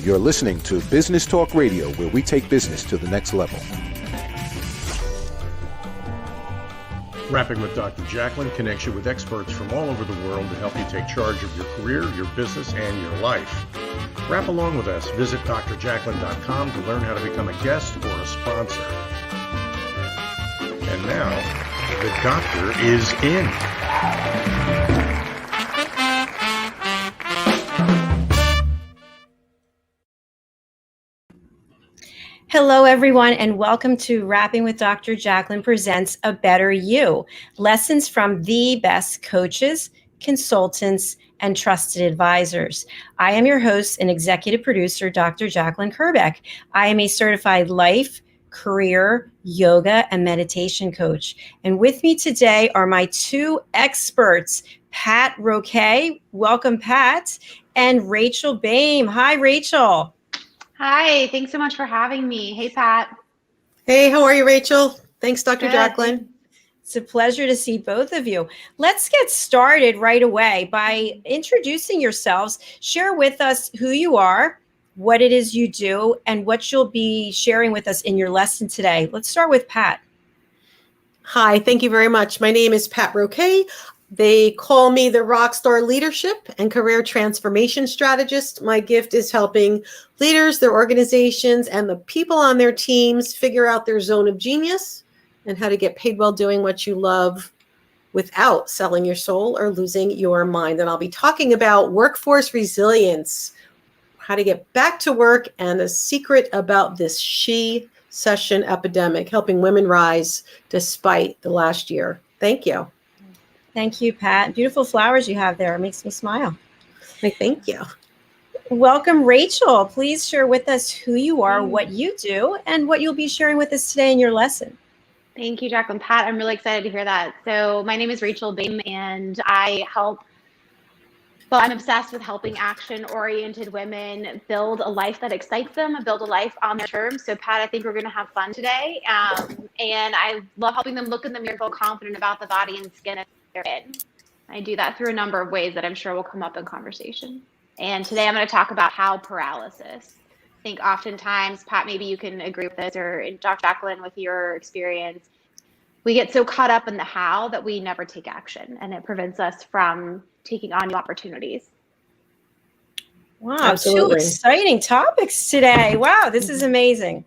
You're listening to Business Talk Radio, where we take business to the next level. Rapping with Dr. Jacalyn connects you with experts from all over the world to help you take charge of your career, your business, and your life. Rap along with us. Visit drjacalyn.com to learn how to become a guest or a sponsor. And now, the doctor is in. Hello, everyone, and welcome to Rapping with Dr. Jacalyn presents A Better You, lessons from the best coaches, consultants, and trusted advisors. I am your host and executive producer, Dr. Jacalyn Kerbeck. I am a certified life, career, yoga, and meditation coach. And with me today are my two experts, Pat Roque, welcome, Pat, and Rachel Boehm. Hi, Rachel. Hi, thanks so much for having me. Hey, Pat. Hey, how are you, Rachel? Thanks, Dr. Good. Jacalyn. It's a pleasure to see both of you. Let's get started right away by introducing yourselves. Share with us who you are, what it is you do, and what you'll be sharing with us in your lesson today. Let's start with Pat. Hi, thank you very much. My name is Pat Roque. They call me the Rockstar Leadership and Career Transformation Strategist. My gift is helping leaders, their organizations, and the people on their teams figure out their zone of genius and how to get paid while doing what you love without selling your soul or losing your mind. And I'll be talking about workforce resilience, how to get back to work, and a secret about this she-cession epidemic, helping women rise despite the last year. Thank you. Thank you, Pat. Beautiful flowers you have there. It makes me smile. Thank you. Welcome, Rachel. Please share with us who you are, what you do, and what you'll be sharing with us today in your lesson. Thank you, Jacalyn. Pat, I'm really excited to hear that. So my name is Rachel Boehm, and I'm obsessed with helping action-oriented women build a life that excites them and build a life on their terms. So, Pat, I think we're going to have fun today. And I love helping them look in the mirror, feel confident about the body and skin they're in. I do that through a number of ways that I'm sure will come up in conversation. And today I'm going to talk about how paralysis. I think oftentimes, Pat, maybe you can agree with this, or Dr. Jacalyn, with your experience, we get so caught up in the how that we never take action, and it prevents us from taking on new opportunities. Wow, Absolutely. 2 exciting topics today. Wow, this is amazing.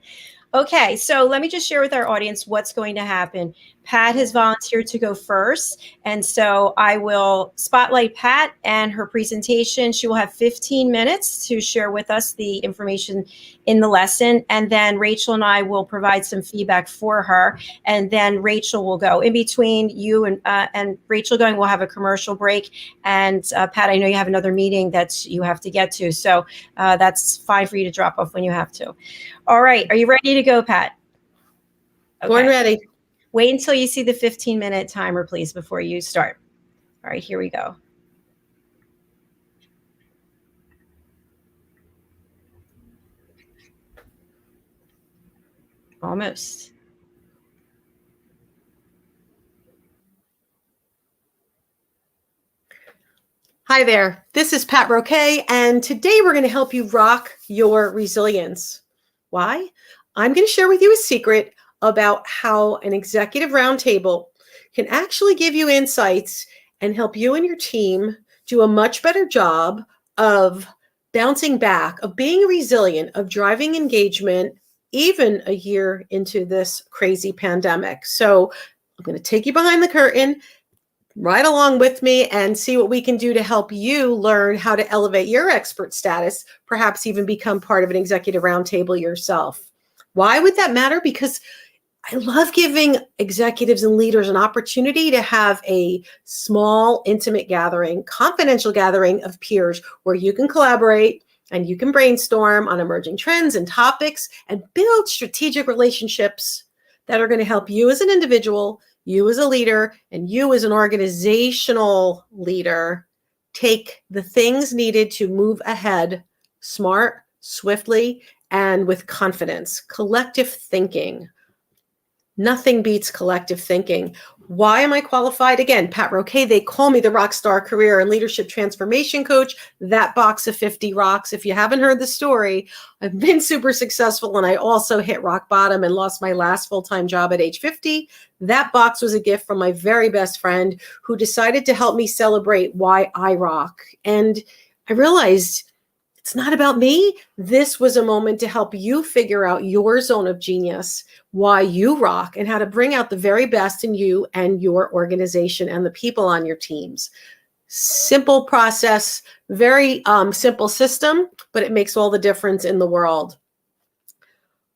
Okay, so let me just share with our audience what's going to happen. Pat has volunteered to go first, and so I will spotlight Pat and her presentation. She will have 15 minutes to share with us the information in the lesson, and then Rachel and I will provide some feedback for her, and then Rachel will go. In between you and Rachel going, we'll have a commercial break, and Pat, I know you have another meeting that you have to get to, so that's fine for you to drop off when you have to. All right, are you ready to go, Pat? Okay. Born ready. Wait until you see the 15-minute timer, please, before you start. All right, here we go. Almost. Hi there. This is Pat Roque, and today we're going to help you rock your resilience. Why? I'm going to share with you a secret about how an executive roundtable can actually give you insights and help you and your team do a much better job of bouncing back, of being resilient, of driving engagement, even a year into this crazy pandemic. So I'm going to take you behind the curtain, right along with me, and see what we can do to help you learn how to elevate your expert status, perhaps even become part of an executive roundtable yourself. Why would that matter? Because I love giving executives and leaders an opportunity to have a small, intimate gathering, confidential gathering of peers where you can collaborate and you can brainstorm on emerging trends and topics and build strategic relationships that are going to help you as an individual, you as a leader, and you as an organizational leader take the things needed to move ahead smart, swiftly, and with confidence. Collective thinking. Nothing beats collective thinking. Why am I qualified? Again, Pat Roque, they call me the Rockstar Career and Leadership Transformation Coach. That box of 50 rocks. If you haven't heard the story, I've been super successful, and I also hit rock bottom and lost my last full-time job at age 50. That box was a gift from my very best friend who decided to help me celebrate why I rock. And I realized it's not about me. This was a moment to help you figure out your zone of genius, why you rock, and how to bring out the very best in you and your organization and the people on your teams. Simple process, very simple system, but it makes all the difference in the world.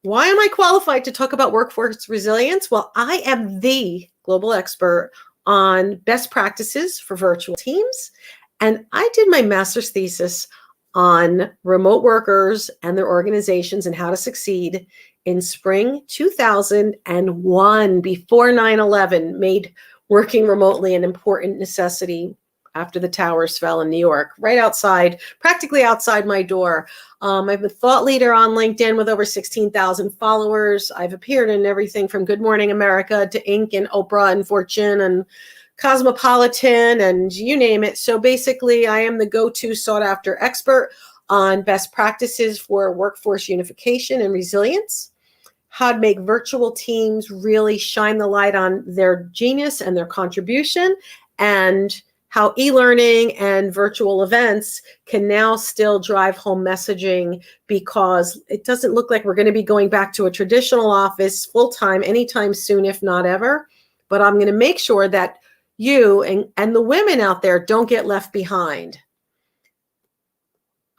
Why am I qualified to talk about workforce resilience? Well, I am the global expert on best practices for virtual teams, and I did my master's thesis on remote workers and their organizations and how to succeed in spring 2001, before 9/11 made working remotely an important necessity after the towers fell in New York, right outside, practically outside my door. I'm a thought leader on LinkedIn with over 16,000 followers. I've appeared in everything from Good Morning America to Inc. and Oprah and Fortune and Cosmopolitan and you name it. So basically, I am the go-to sought-after expert on best practices for workforce unification and resilience, how to make virtual teams really shine the light on their genius and their contribution, and how e-learning and virtual events can now still drive home messaging, because it doesn't look like we're going to be going back to a traditional office full-time anytime soon, if not ever. But I'm going to make sure that you and the women out there don't get left behind.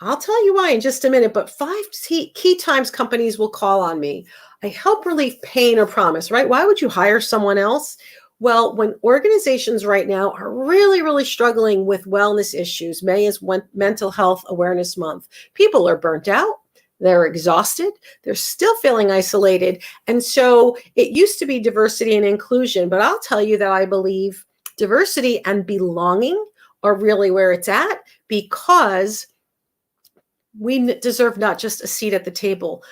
I'll tell you why in just a minute, but 5 key times companies will call on me. I help relieve pain or promise, right? Why would you hire someone else? Well, when organizations right now are really, really struggling with wellness issues, May is Mental Health Awareness Month. People are burnt out. They're exhausted. They're still feeling isolated. And so it used to be diversity and inclusion, but I'll tell you that I believe diversity and belonging are really where it's at, because we deserve not just a seat at the table,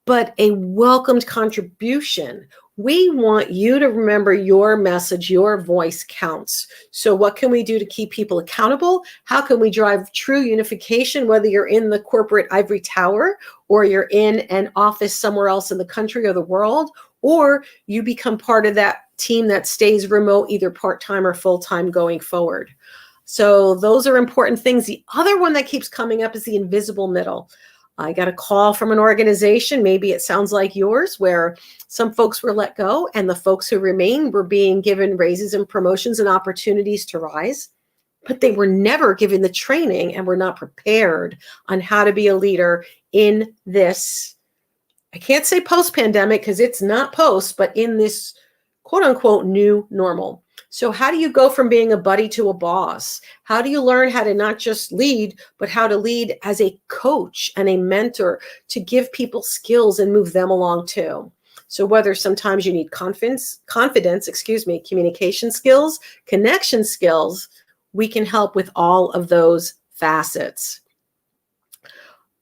but a welcomed contribution. We want you to remember your message, your voice counts. So what can we do to keep people accountable? How can we drive true unification, whether you're in the corporate ivory tower or you're in an office somewhere else in the country or the world, or you become part of that team that stays remote, either part-time or full-time going forward. So those are important things. The other one that keeps coming up is the invisible middle. I got a call from an organization, maybe it sounds like yours, where some folks were let go and the folks who remain were being given raises and promotions and opportunities to rise, but they were never given the training and were not prepared on how to be a leader in this, I can't say post-pandemic because it's not post, but in this quote unquote new normal. So how do you go from being a buddy to a boss? How do you learn how to not just lead, but how to lead as a coach and a mentor to give people skills and move them along too? So whether sometimes you need confidence, communication skills, connection skills, we can help with all of those facets.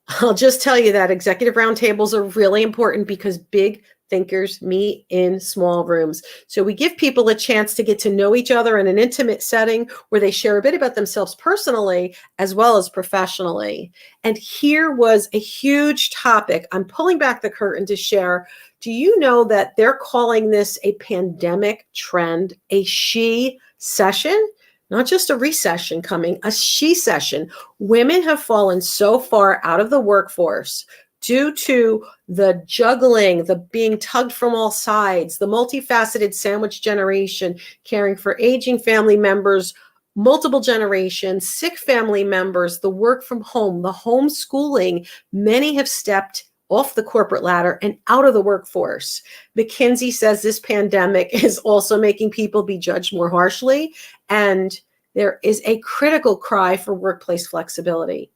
I'll just tell you that executive roundtables are really important because big thinkers meet in small rooms. So we give people a chance to get to know each other in an intimate setting where they share a bit about themselves personally as well as professionally. And here was a huge topic. I'm pulling back the curtain to share. Do you know that they're calling this a pandemic trend, a she session? Not just a recession coming, a she session. Women have fallen so far out of the workforce due to the juggling, the being tugged from all sides, the multifaceted sandwich generation, caring for aging family members, multiple generations, sick family members, the work from home, the homeschooling. Many have stepped off the corporate ladder and out of the workforce. McKinsey says this pandemic is also making people be judged more harshly, and there is a critical cry for workplace flexibility.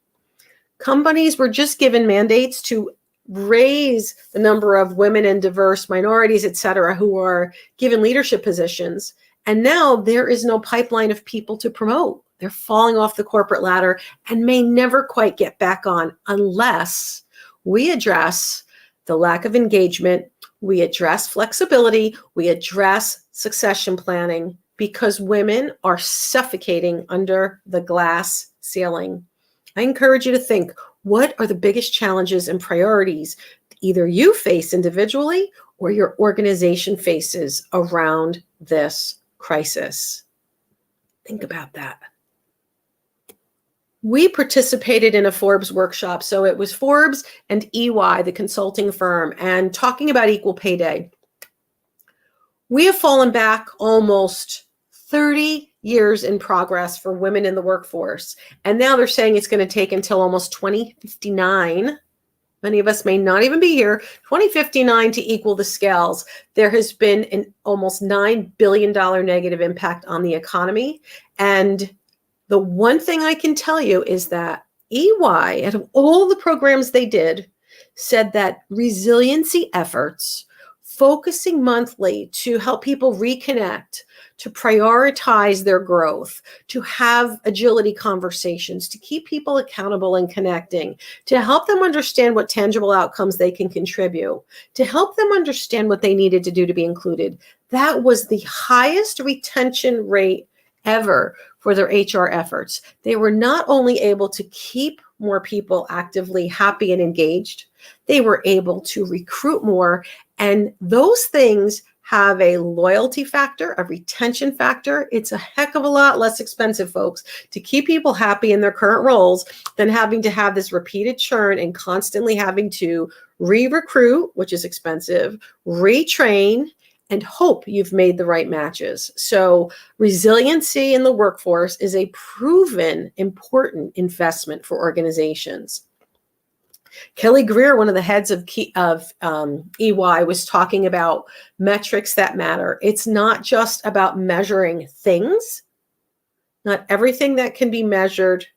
Companies were just given mandates to raise the number of women and diverse minorities, et cetera, who are given leadership positions. And now there is no pipeline of people to promote. They're falling off the corporate ladder and may never quite get back on unless we address the lack of engagement, we address flexibility, we address succession planning, because women are suffocating under the glass ceiling. I encourage you to think, what are the biggest challenges and priorities either you face individually or your organization faces around this crisis? Think about that. We participated in a Forbes workshop. So it was Forbes and EY, the consulting firm, and talking about equal pay day. We have fallen back almost 30 years in progress for women in the workforce. And now they're saying it's going to take until almost 2059. Many of us may not even be here, 2059 to equal the scales. There has been an almost $9 billion negative impact on the economy. And the one thing I can tell you is that EY, out of all the programs they did, said that resiliency efforts, focusing monthly to help people reconnect, to prioritize their growth, to have agility conversations, to keep people accountable and connecting, to help them understand what tangible outcomes they can contribute, to help them understand what they needed to do to be included. That was the highest retention rate ever for their HR efforts. They were not only able to keep more people actively happy and engaged, they were able to recruit more. And those things have a loyalty factor, a retention factor. It's a heck of a lot less expensive, folks, to keep people happy in their current roles than having to have this repeated churn and constantly having to re-recruit, which is expensive, retrain, and hope you've made the right matches. So resiliency in the workforce is a proven important investment for organizations. Kelly Greer, one of the heads of EY, was talking about metrics that matter. It's not just about measuring things. Not everything that can be measured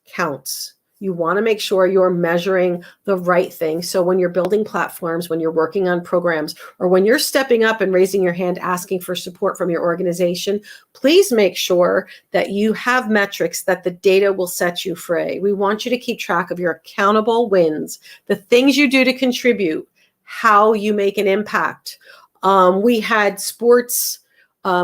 counts. You want to make sure you're measuring the right thing. So when you're building platforms, when you're working on programs, or when you're stepping up and raising your hand asking for support from your organization, please make sure that you have metrics that the data will set you free. We want you to keep track of your accountable wins, the things you do to contribute, how you make an impact. We had sports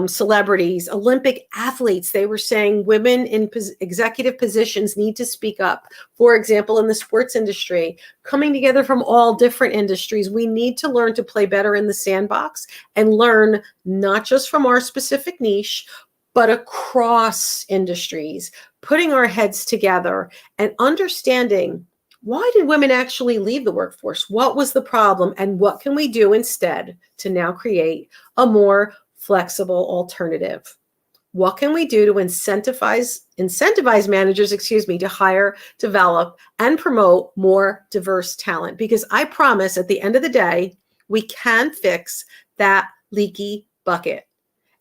celebrities, Olympic athletes. They were saying women in executive positions need to speak up. For example, in the sports industry, coming together from all different industries, we need to learn to play better in the sandbox and learn not just from our specific niche, but across industries, putting our heads together and understanding, why did women actually leave the workforce? What was the problem? And what can we do instead to now create a more flexible alternative? What can we do to incentivize managers, to hire, develop, and promote more diverse talent? Because I promise at the end of the day, we can fix that leaky bucket.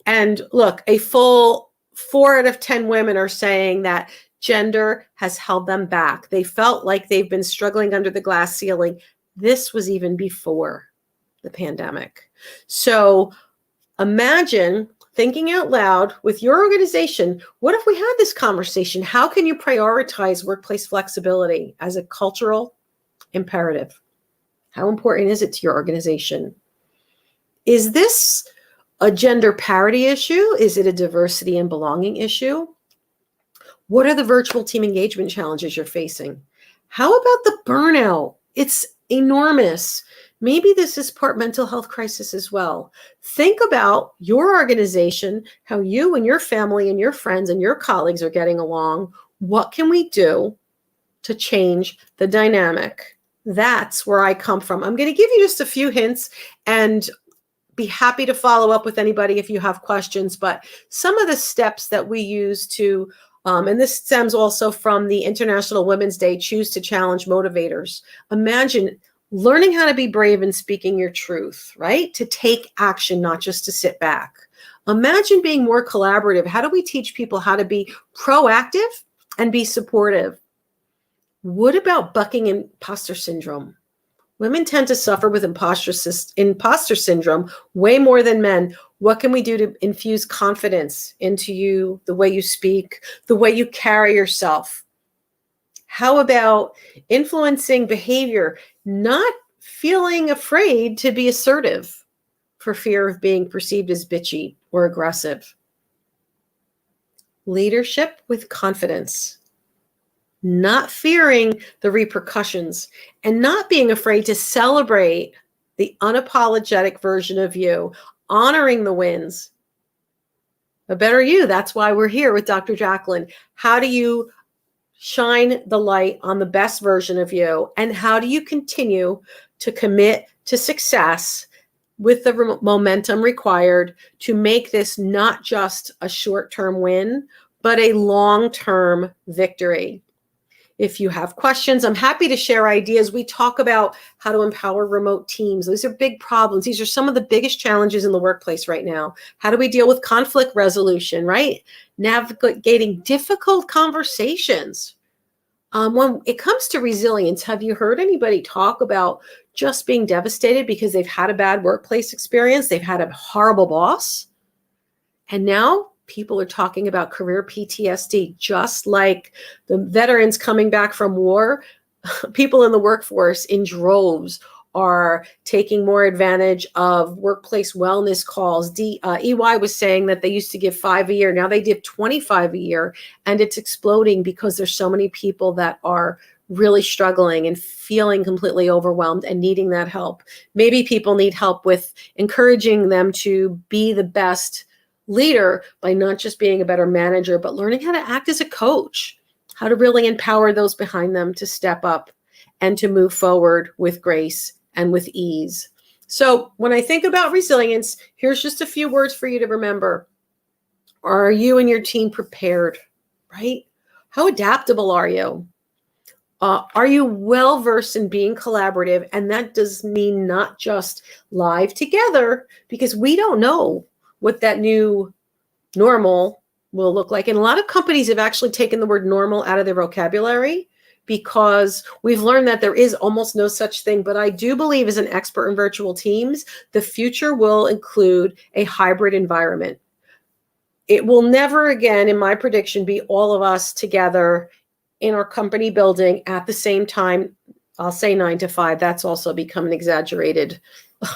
And look, a full 4 out of 10 women are saying that gender has held them back. They felt like they've been struggling under the glass ceiling. This was even before the pandemic. So imagine thinking out loud with your organization, what if we had this conversation? How can you prioritize workplace flexibility as a cultural imperative? How important is it to your organization? Is this a gender parity issue? Is it a diversity and belonging issue? What are the virtual team engagement challenges you're facing? How about the burnout? It's enormous. Maybe this is part mental health crisis as well. Think about your organization, how you and your family and your friends and your colleagues are getting along. What can we do to change the dynamic? That's where I come from. I'm going to give you just a few hints and be happy to follow up with anybody if you have questions. But some of the steps that we use to, and this stems also from the International Women's Day, Choose to Challenge Motivators. Imagine learning how to be brave and speaking your truth, right? To take action, not just to sit back. Imagine being more collaborative. How do we teach people how to be proactive and be supportive? What about bucking imposter syndrome? Women tend to suffer with imposter syndrome way more than men. What can we do to infuse confidence into you, the way you speak, the way you carry yourself? How about influencing behavior, not feeling afraid to be assertive for fear of being perceived as bitchy or aggressive. Leadership with confidence, not fearing the repercussions and not being afraid to celebrate the unapologetic version of you, honoring the wins. A better you. That's why we're here with Dr. Jacalyn. How do you shine the light on the best version of you? And how do you continue to commit to success with the momentum required to make this not just a short-term win, but a long-term victory? If you have questions, I'm happy to share ideas. We talk about how to empower remote teams. These are big problems. These are some of the biggest challenges in the workplace right now. How do we deal with conflict resolution, right? Navigating difficult conversations. When it comes to resilience, have you heard anybody talk about just being devastated because they've had a bad workplace experience? They've had a horrible boss. And now people are talking about career PTSD, just like the veterans coming back from war. People in the workforce in droves are taking more advantage of workplace wellness calls. EY was saying that they used to give 5 a year. Now they give 25 a year, and it's exploding because there's so many people that are really struggling and feeling completely overwhelmed and needing that help. Maybe people need help with encouraging them to be the best leader by not just being a better manager, but learning how to act as a coach, how to really empower those behind them to step up and to move forward with grace and with ease. So when I think about resilience, here's just a few words for you to remember. Are you and your team prepared, right? How adaptable are you? Are you well-versed in being collaborative? And that does mean not just live together, because we don't know what that new normal will look like. And a lot of companies have actually taken the word normal out of their vocabulary because we've learned that there is almost no such thing. But I do believe, as an expert in virtual teams, the future will include a hybrid environment. It will never again, in my prediction, be all of us together in our company building at the same time. I'll say 9 to 5. That's also become an exaggerated,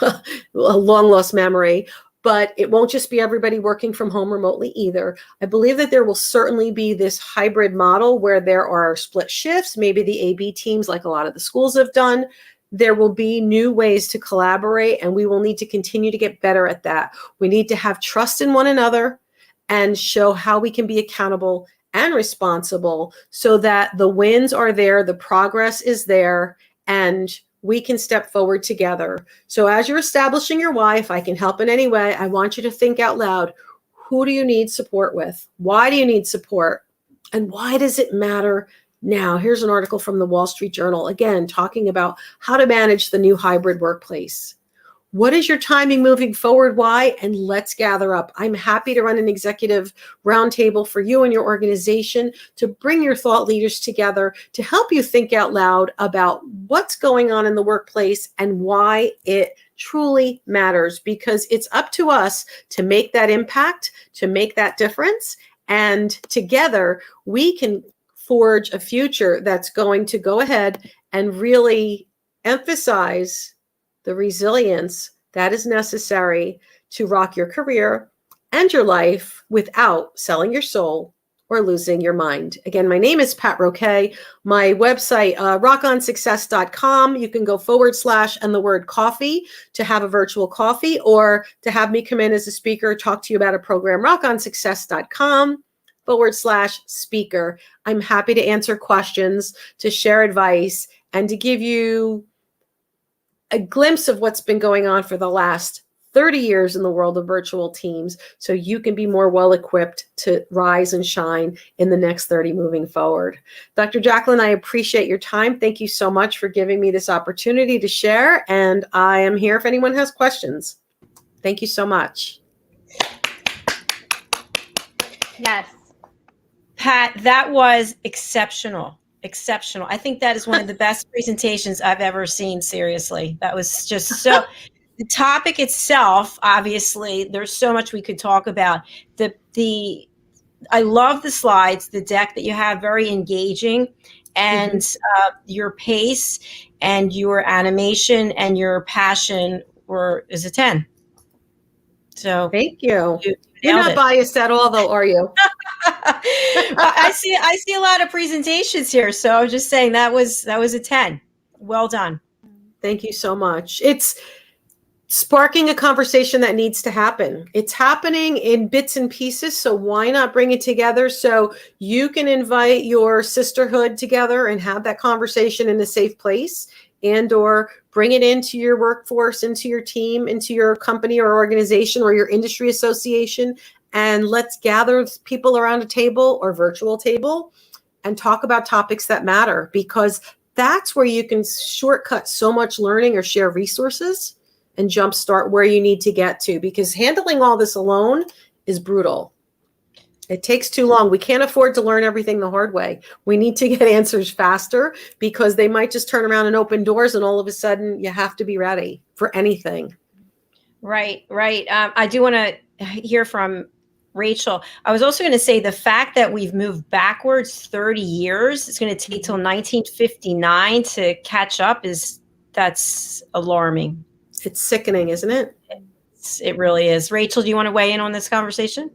a long lost memory. But it won't just be everybody working from home remotely either. I believe that there will certainly be this hybrid model where there are split shifts, maybe the AB teams like a lot of the schools have done. There will be new ways to collaborate, and we will need to continue to get better at that. We need to have trust in one another and show how we can be accountable and responsible so that the wins are there, the progress is there, and we can step forward together. So as you're establishing your why, if I can help in any way, I want you to think out loud. Who do you need support with? Why do you need support? And why does it matter now? Here's an article from the Wall Street Journal, again, talking about how to manage the new hybrid workplace. What is your timing moving forward? Why? And let's gather up. I'm happy to run an executive roundtable for you and your organization to bring your thought leaders together to help you think out loud about what's going on in the workplace and why it truly matters, because it's up to us to make that impact, to make that difference. And together we can forge a future that's going to go ahead and really emphasize the resilience that is necessary to rock your career and your life without selling your soul or losing your mind. Again, my name is Pat Roque. My website, rockonsuccess.com. You can go / and the word coffee to have a virtual coffee, or to have me come in as a speaker, talk to you about a program, rockonsuccess.com / speaker. I'm happy to answer questions, to share advice, and to give you a glimpse of what's been going on for the last 30 years in the world of virtual teams, so you can be more well-equipped to rise and shine in the next 30 moving forward. Dr. Jacalyn, I appreciate your time. Thank you so much for giving me this opportunity to share, and I am here if anyone has questions. Thank you so much. Yes. Pat, that was exceptional. Exceptional. I think that is one of the best presentations I've ever seen. Seriously. That was just so, the topic itself, obviously, there's so much we could talk about. I love the slides, the deck that you have, very engaging. and your pace and your animation and your passion is a 10. So thank you. You You're nailed not it. biased at all, though, are you? I see a lot of presentations here, so I'm just saying that was a 10. Well done. Thank you so much. It's sparking a conversation that needs to happen. It's happening in bits and pieces, so why not bring it together so you can invite your sisterhood together and have that conversation in a safe place, and or bring it into your workforce, into your team, into your company or organization or your industry association, and let's gather people around a table or virtual table and talk about topics that matter, because that's where you can shortcut so much learning or share resources and jumpstart where you need to get to, because handling all this alone is brutal. It takes too long. We can't afford to learn everything the hard way. We need to get answers faster, because they might just turn around and open doors, and all of a sudden you have to be ready for anything. Right. I do want to hear from Rachel. I was also going to say the fact that we've moved backwards 30 years, it's going to take till 1959 to catch up, that's alarming. It's sickening, isn't it? It really is. Rachel, do you want to weigh in on this conversation?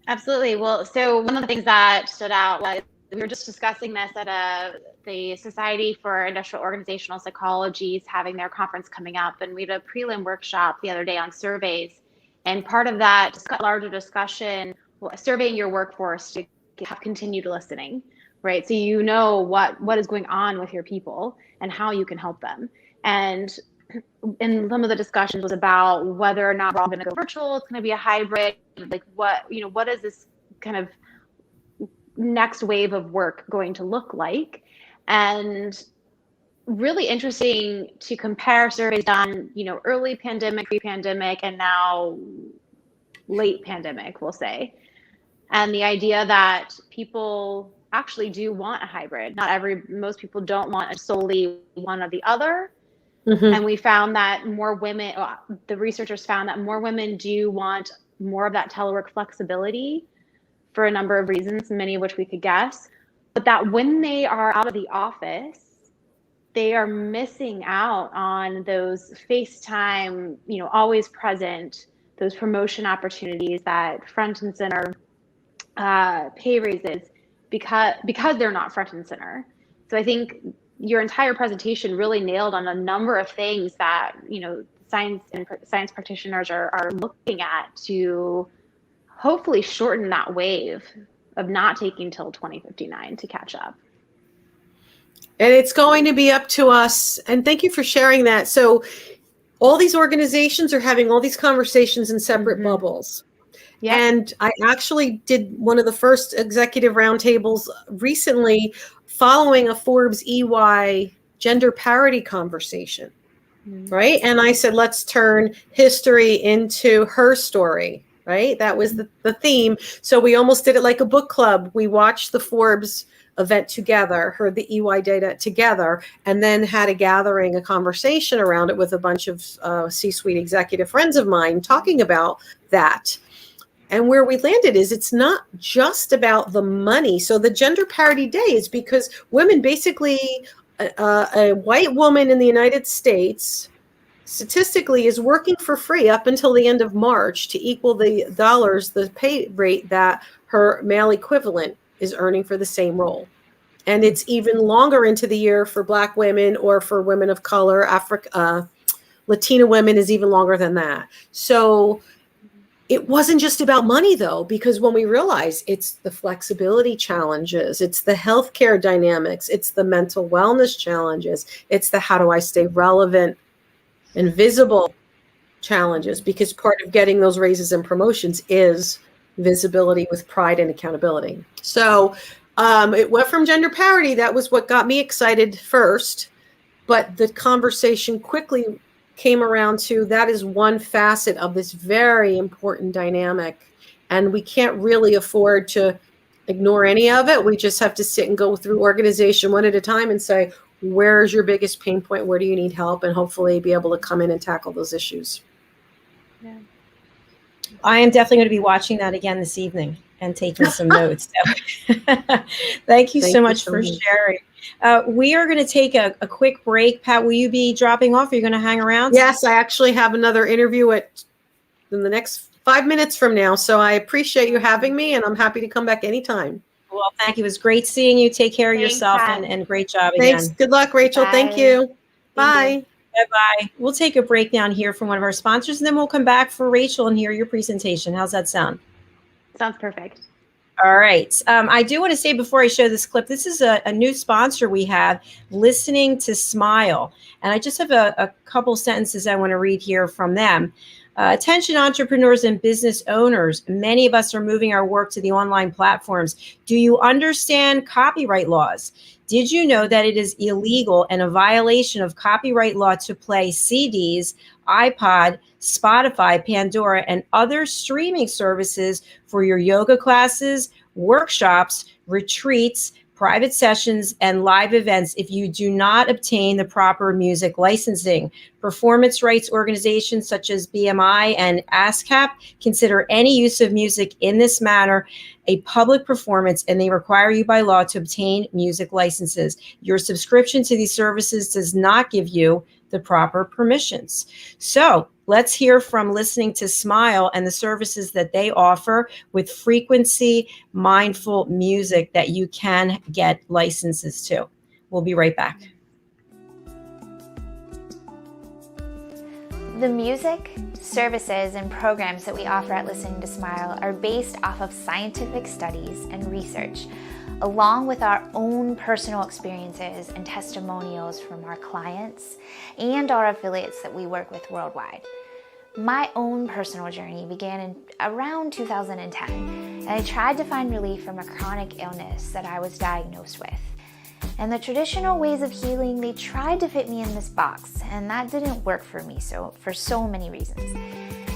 Absolutely. Well, so one of the things that stood out was we were just discussing this at the Society for Industrial Organizational Psychology is having their conference coming up, and we had a prelim workshop the other day on surveys, and part of that larger discussion, surveying your workforce to have continued listening, right? So you know what is going on with your people and how you can help them. And some of the discussions was about whether or not we're all going to go virtual. It's going to be a hybrid. Like what is this kind of next wave of work going to look like? And really interesting to compare surveys done, early pandemic, pre-pandemic, and now late pandemic, we'll say. And the idea that people actually do want a hybrid. Most people don't want solely one or the other. Mm-hmm. And we found that more women, the researchers found that more women do want more of that telework flexibility for a number of reasons, many of which we could guess. But that when they are out of the office, they are missing out on those FaceTime, always present, those promotion opportunities, that front and center pay raises, because they're not front and center. So I think your entire presentation really nailed on a number of things that, science practitioners are looking at to hopefully shorten that wave of not taking till 2059 to catch up. And it's going to be up to us. And thank you for sharing that. So all these organizations are having all these conversations in separate bubbles. Yep. And I actually did one of the first executive roundtables recently following a Forbes EY gender parity conversation, right? And I said, let's turn history into her story, right? That was the theme. So we almost did it like a book club. We watched the Forbes event together, heard the EY data together, and then had a gathering, a conversation around it with a bunch of C-suite executive friends of mine talking about that. And where we landed is it's not just about the money. So the Gender Parity Day is because women, basically a white woman in the United States statistically is working for free up until the end of March to equal the pay rate that her male equivalent is earning for the same role. And it's even longer into the year for Black women or for women of color. Latina women is even longer than that. So it wasn't just about money, though, because when we realize it's the flexibility challenges, it's the healthcare dynamics, it's the mental wellness challenges, it's the how do I stay relevant and visible challenges, because part of getting those raises and promotions is visibility with pride and accountability. So it went from gender parity. That was what got me excited first. But the conversation quickly came around to that is one facet of this very important dynamic. And we can't really afford to ignore any of it. We just have to sit and go through organization one at a time and say, where's your biggest pain point? Where do you need help? And hopefully be able to come in and tackle those issues. Yeah. I am definitely going to be watching that again this evening and taking some notes. So thank you so much for sharing. We are going to take a quick break. Pat, will you be dropping off? Are you going to hang around? Yes, I actually have another interview in the next 5 minutes from now. So I appreciate you having me, and I'm happy to come back anytime. Well, thank you. It was great seeing you. Take care of Thanks, yourself, Pat. and great job Thanks. again. Good luck, Rachel. Bye. Thank you. Thank Bye. Bye-bye. We'll take a break down here from one of our sponsors, and then we'll come back for Rachel and hear your presentation. How's that sound? Sounds perfect. All right. I do want to say before I show this clip, this is a new sponsor we have, Listening to Smile. And I just have a couple sentences I want to read here from them. Attention entrepreneurs and business owners. Many of us are moving our work to the online platforms. Do you understand copyright laws? Did you know that it is illegal and a violation of copyright law to play CDs, iPod, Spotify, Pandora, and other streaming services for your yoga classes, workshops, retreats, private sessions, and live events if you do not obtain the proper music licensing? Performance rights organizations such as BMI and ASCAP consider any use of music in this manner a public performance, and they require you by law to obtain music licenses. Your subscription to these services does not give you the proper permissions. So let's hear from Listening to Smile and the services that they offer with frequency mindful music that you can get licenses to. We'll be right back. The music, services, and programs that we offer at Listening to Smile are based off of scientific studies and research, along with our own personal experiences and testimonials from our clients and our affiliates that we work with worldwide. My own personal journey began in around 2010, and I tried to find relief from a chronic illness that I was diagnosed with. And the traditional ways of healing, they tried to fit me in this box, and that didn't work for me for so many reasons.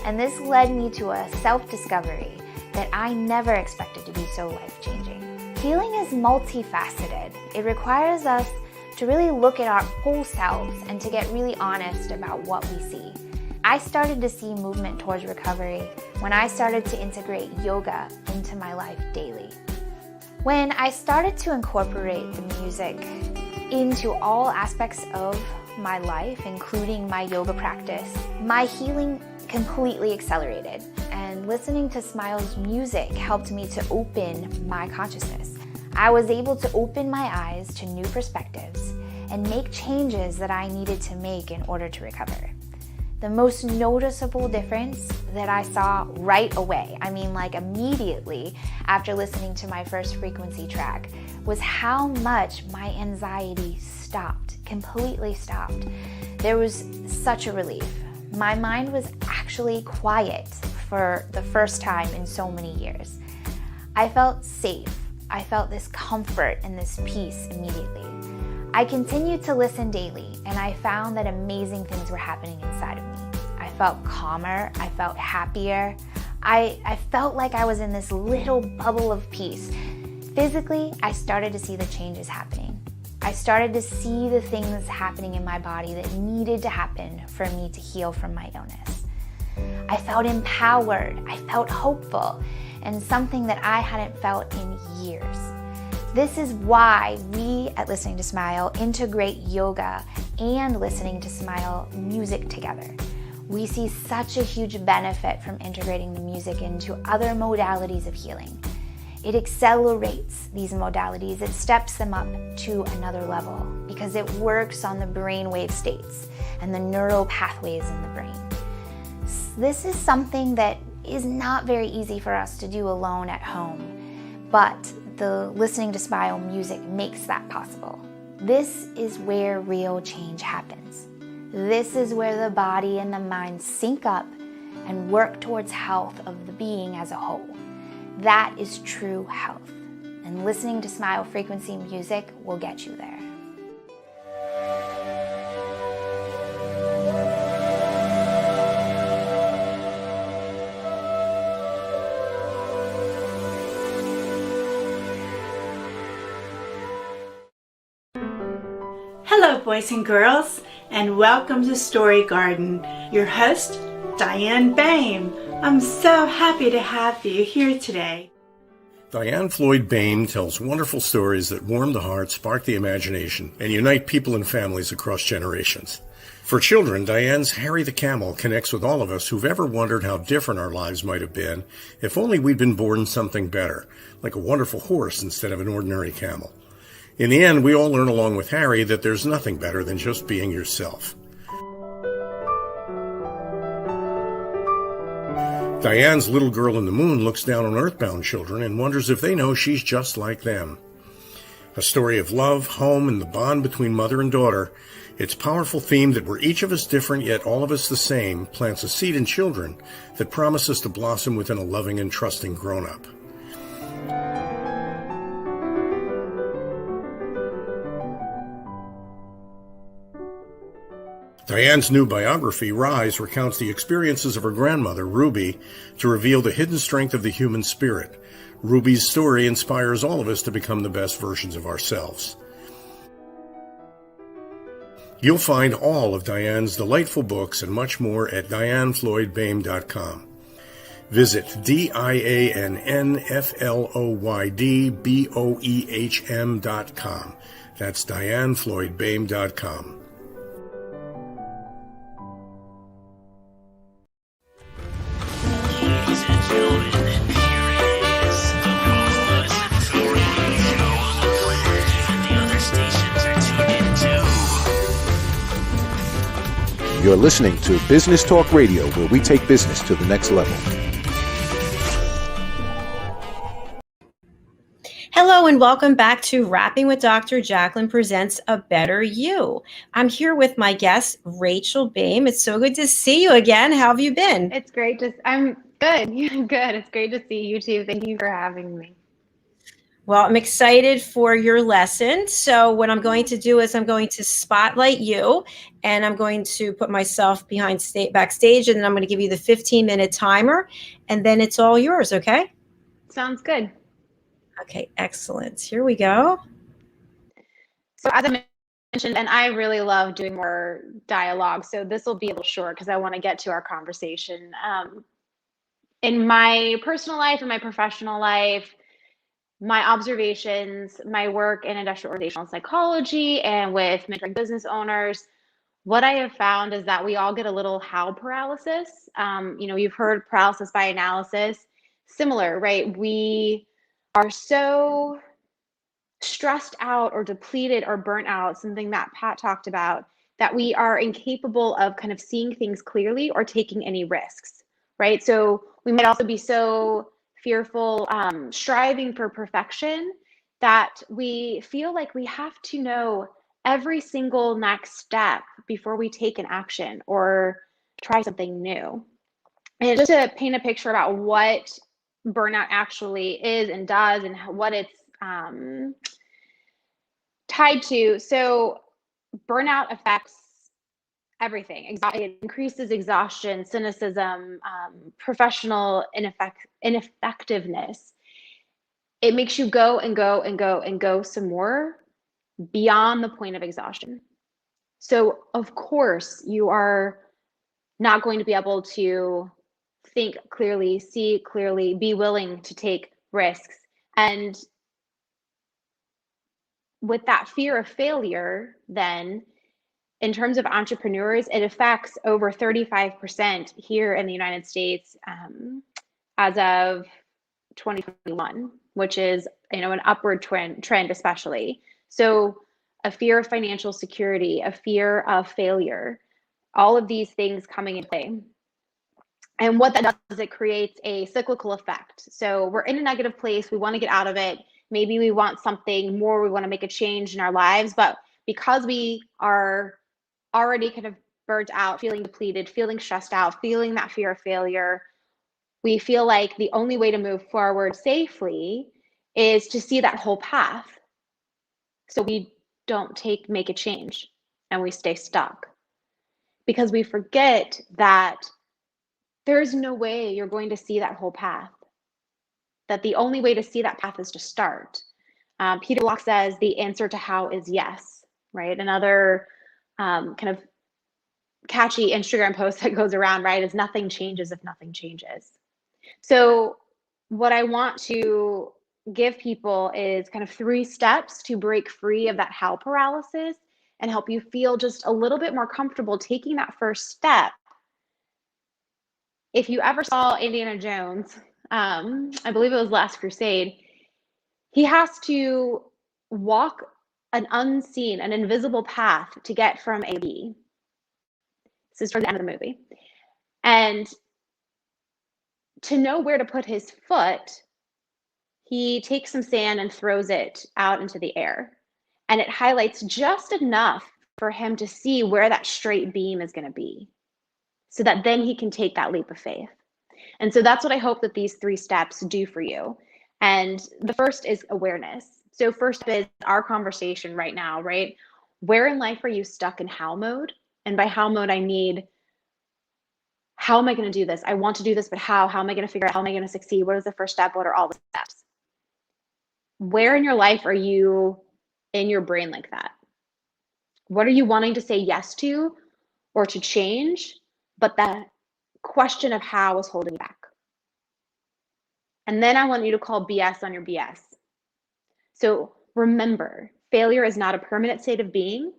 And this led me to a self-discovery that I never expected to be so life-changing. Healing is multifaceted. It requires us to really look at our whole selves and to get really honest about what we see. I started to see movement towards recovery when I started to integrate yoga into my life daily. When I started to incorporate the music into all aspects of my life, including my yoga practice, my healing completely accelerated. And Listening to Smile's music helped me to open my consciousness. I was able to open my eyes to new perspectives and make changes that I needed to make in order to recover. The most noticeable difference that I saw right away, like immediately after listening to my first frequency track, was how much my anxiety stopped, completely stopped. There was such a relief. My mind was actually quiet for the first time in so many years. I felt safe. I felt this comfort and this peace immediately. I continued to listen daily, and I found that amazing things were happening inside of me. I felt calmer, I felt happier. I felt like I was in this little bubble of peace. Physically, I started to see the changes happening. I started to see the things happening in my body that needed to happen for me to heal from my illness. I felt empowered, I felt hopeful, and something that I hadn't felt in years. This is why we at Listening to Smile integrate yoga and Listening to Smile music together. We see such a huge benefit from integrating the music into other modalities of healing. It accelerates these modalities, it steps them up to another level because it works on the brainwave states and the neural pathways in the brain. This is something that is not very easy for us to do alone at home, but the Listening to Smile music makes that possible. This is where real change happens. This is where the body and the mind sync up and work towards health of the being as a whole. That is true health. And Listening to Smile frequency music will get you there. Hello, boys and girls, and welcome to Story Garden. Your host, Diane Boehm. I'm so happy to have you here today. Diane Floyd Boehm tells wonderful stories that warm the heart, spark the imagination, and unite people and families across generations. For children, Diane's Harry the Camel connects with all of us who've ever wondered how different our lives might have been if only we'd been born something better, like a wonderful horse instead of an ordinary camel. In the end, we all learn along with Harry that there's nothing better than just being yourself. Diane's Little Girl in the Moon looks down on earthbound children and wonders if they know she's just like them. A story of love, home, and the bond between mother and daughter, its powerful theme that we're each of us different yet all of us the same plants a seed in children that promises to blossom within a loving and trusting grown-up. Diane's new biography, Rise, recounts the experiences of her grandmother, Ruby, to reveal the hidden strength of the human spirit. Ruby's story inspires all of us to become the best versions of ourselves. You'll find all of Diane's delightful books and much more at dianefloydboehm.com. Visit dianefloydboehm.com. That's dianefloydboehm.com. You're listening to Business Talk Radio, where we take business to the next level. Hello and welcome back to Rapping with Dr. Jacalyn presents A Better You. I'm here with my guest, Rachel Boehm. It's so good to see you again. How have you been? It's great. I'm good. Good. It's great to see you too. Thank you for having me. Well, I'm excited for your lesson. So what I'm going to do is I'm going to spotlight you, and I'm going to put myself backstage, and then I'm going to give you the 15-minute timer, and then it's all yours, okay? Sounds good. Okay, excellent. Here we go. So as I mentioned, and I really love doing more dialogue, so this will be a little short because I want to get to our conversation. In my personal life and my professional life, my observations, my work in industrial organizational psychology and with mentoring business owners, what I have found is that we all get a little how paralysis. You've heard paralysis by analysis. Similar, right? We are so stressed out or depleted or burnt out, something that Pat talked about, that we are incapable of kind of seeing things clearly or taking any risks, right? So we might also be so fearful, striving for perfection, that we feel like we have to know every single next step before we take an action or try something new. And just to paint a picture about what burnout actually is and does and what it's tied to. So burnout affects everything. It increases exhaustion, cynicism, professional ineffectiveness. It makes you go and go and go and go some more beyond the point of exhaustion. So of course you are not going to be able to think clearly, see clearly, be willing to take risks. And with that fear of failure, then in terms of entrepreneurs, it affects over 35% here in the United States as of 2021, which is an upward trend especially. So a fear of financial security, a fear of failure, all of these things coming into play. And what that does is it creates a cyclical effect. So we're in a negative place. We want to get out of it. Maybe we want something more. We want to make a change in our lives. But because we are already kind of burnt out, feeling depleted, feeling stressed out, feeling that fear of failure, we feel like the only way to move forward safely is to see that whole path. So we don't make a change and we stay stuck because we forget that there's no way you're going to see that whole path, that the only way to see that path is to start. Peter Locke says the answer to how is yes, right? Another kind of catchy Instagram post that goes around, right, is nothing changes if nothing changes. So what I want to give people is kind of 3 steps to break free of that how paralysis and help you feel just a little bit more comfortable taking that first step. If you ever saw Indiana Jones, I believe it was Last Crusade, he has to walk an unseen, an invisible path to get from A to B. This is toward the end of the movie. And to know where to put his foot, he takes some sand and throws it out into the air. And it highlights just enough for him to see where that straight beam is going to be, so that then he can take that leap of faith. And so that's what I hope that these 3 steps do for you. And the first is awareness. So first is our conversation right now, right? Where in life are you stuck in how mode? And by how mode, I need, how am I going to do this? I want to do this, but how? How am I going to figure out, how am I going to succeed? What is the first step? What are all the steps? Where in your life are you in your brain like that? What are you wanting to say yes to or to change, but that question of how is holding you back? And then I want you to call BS on your BS. So remember, failure is not a permanent state of being.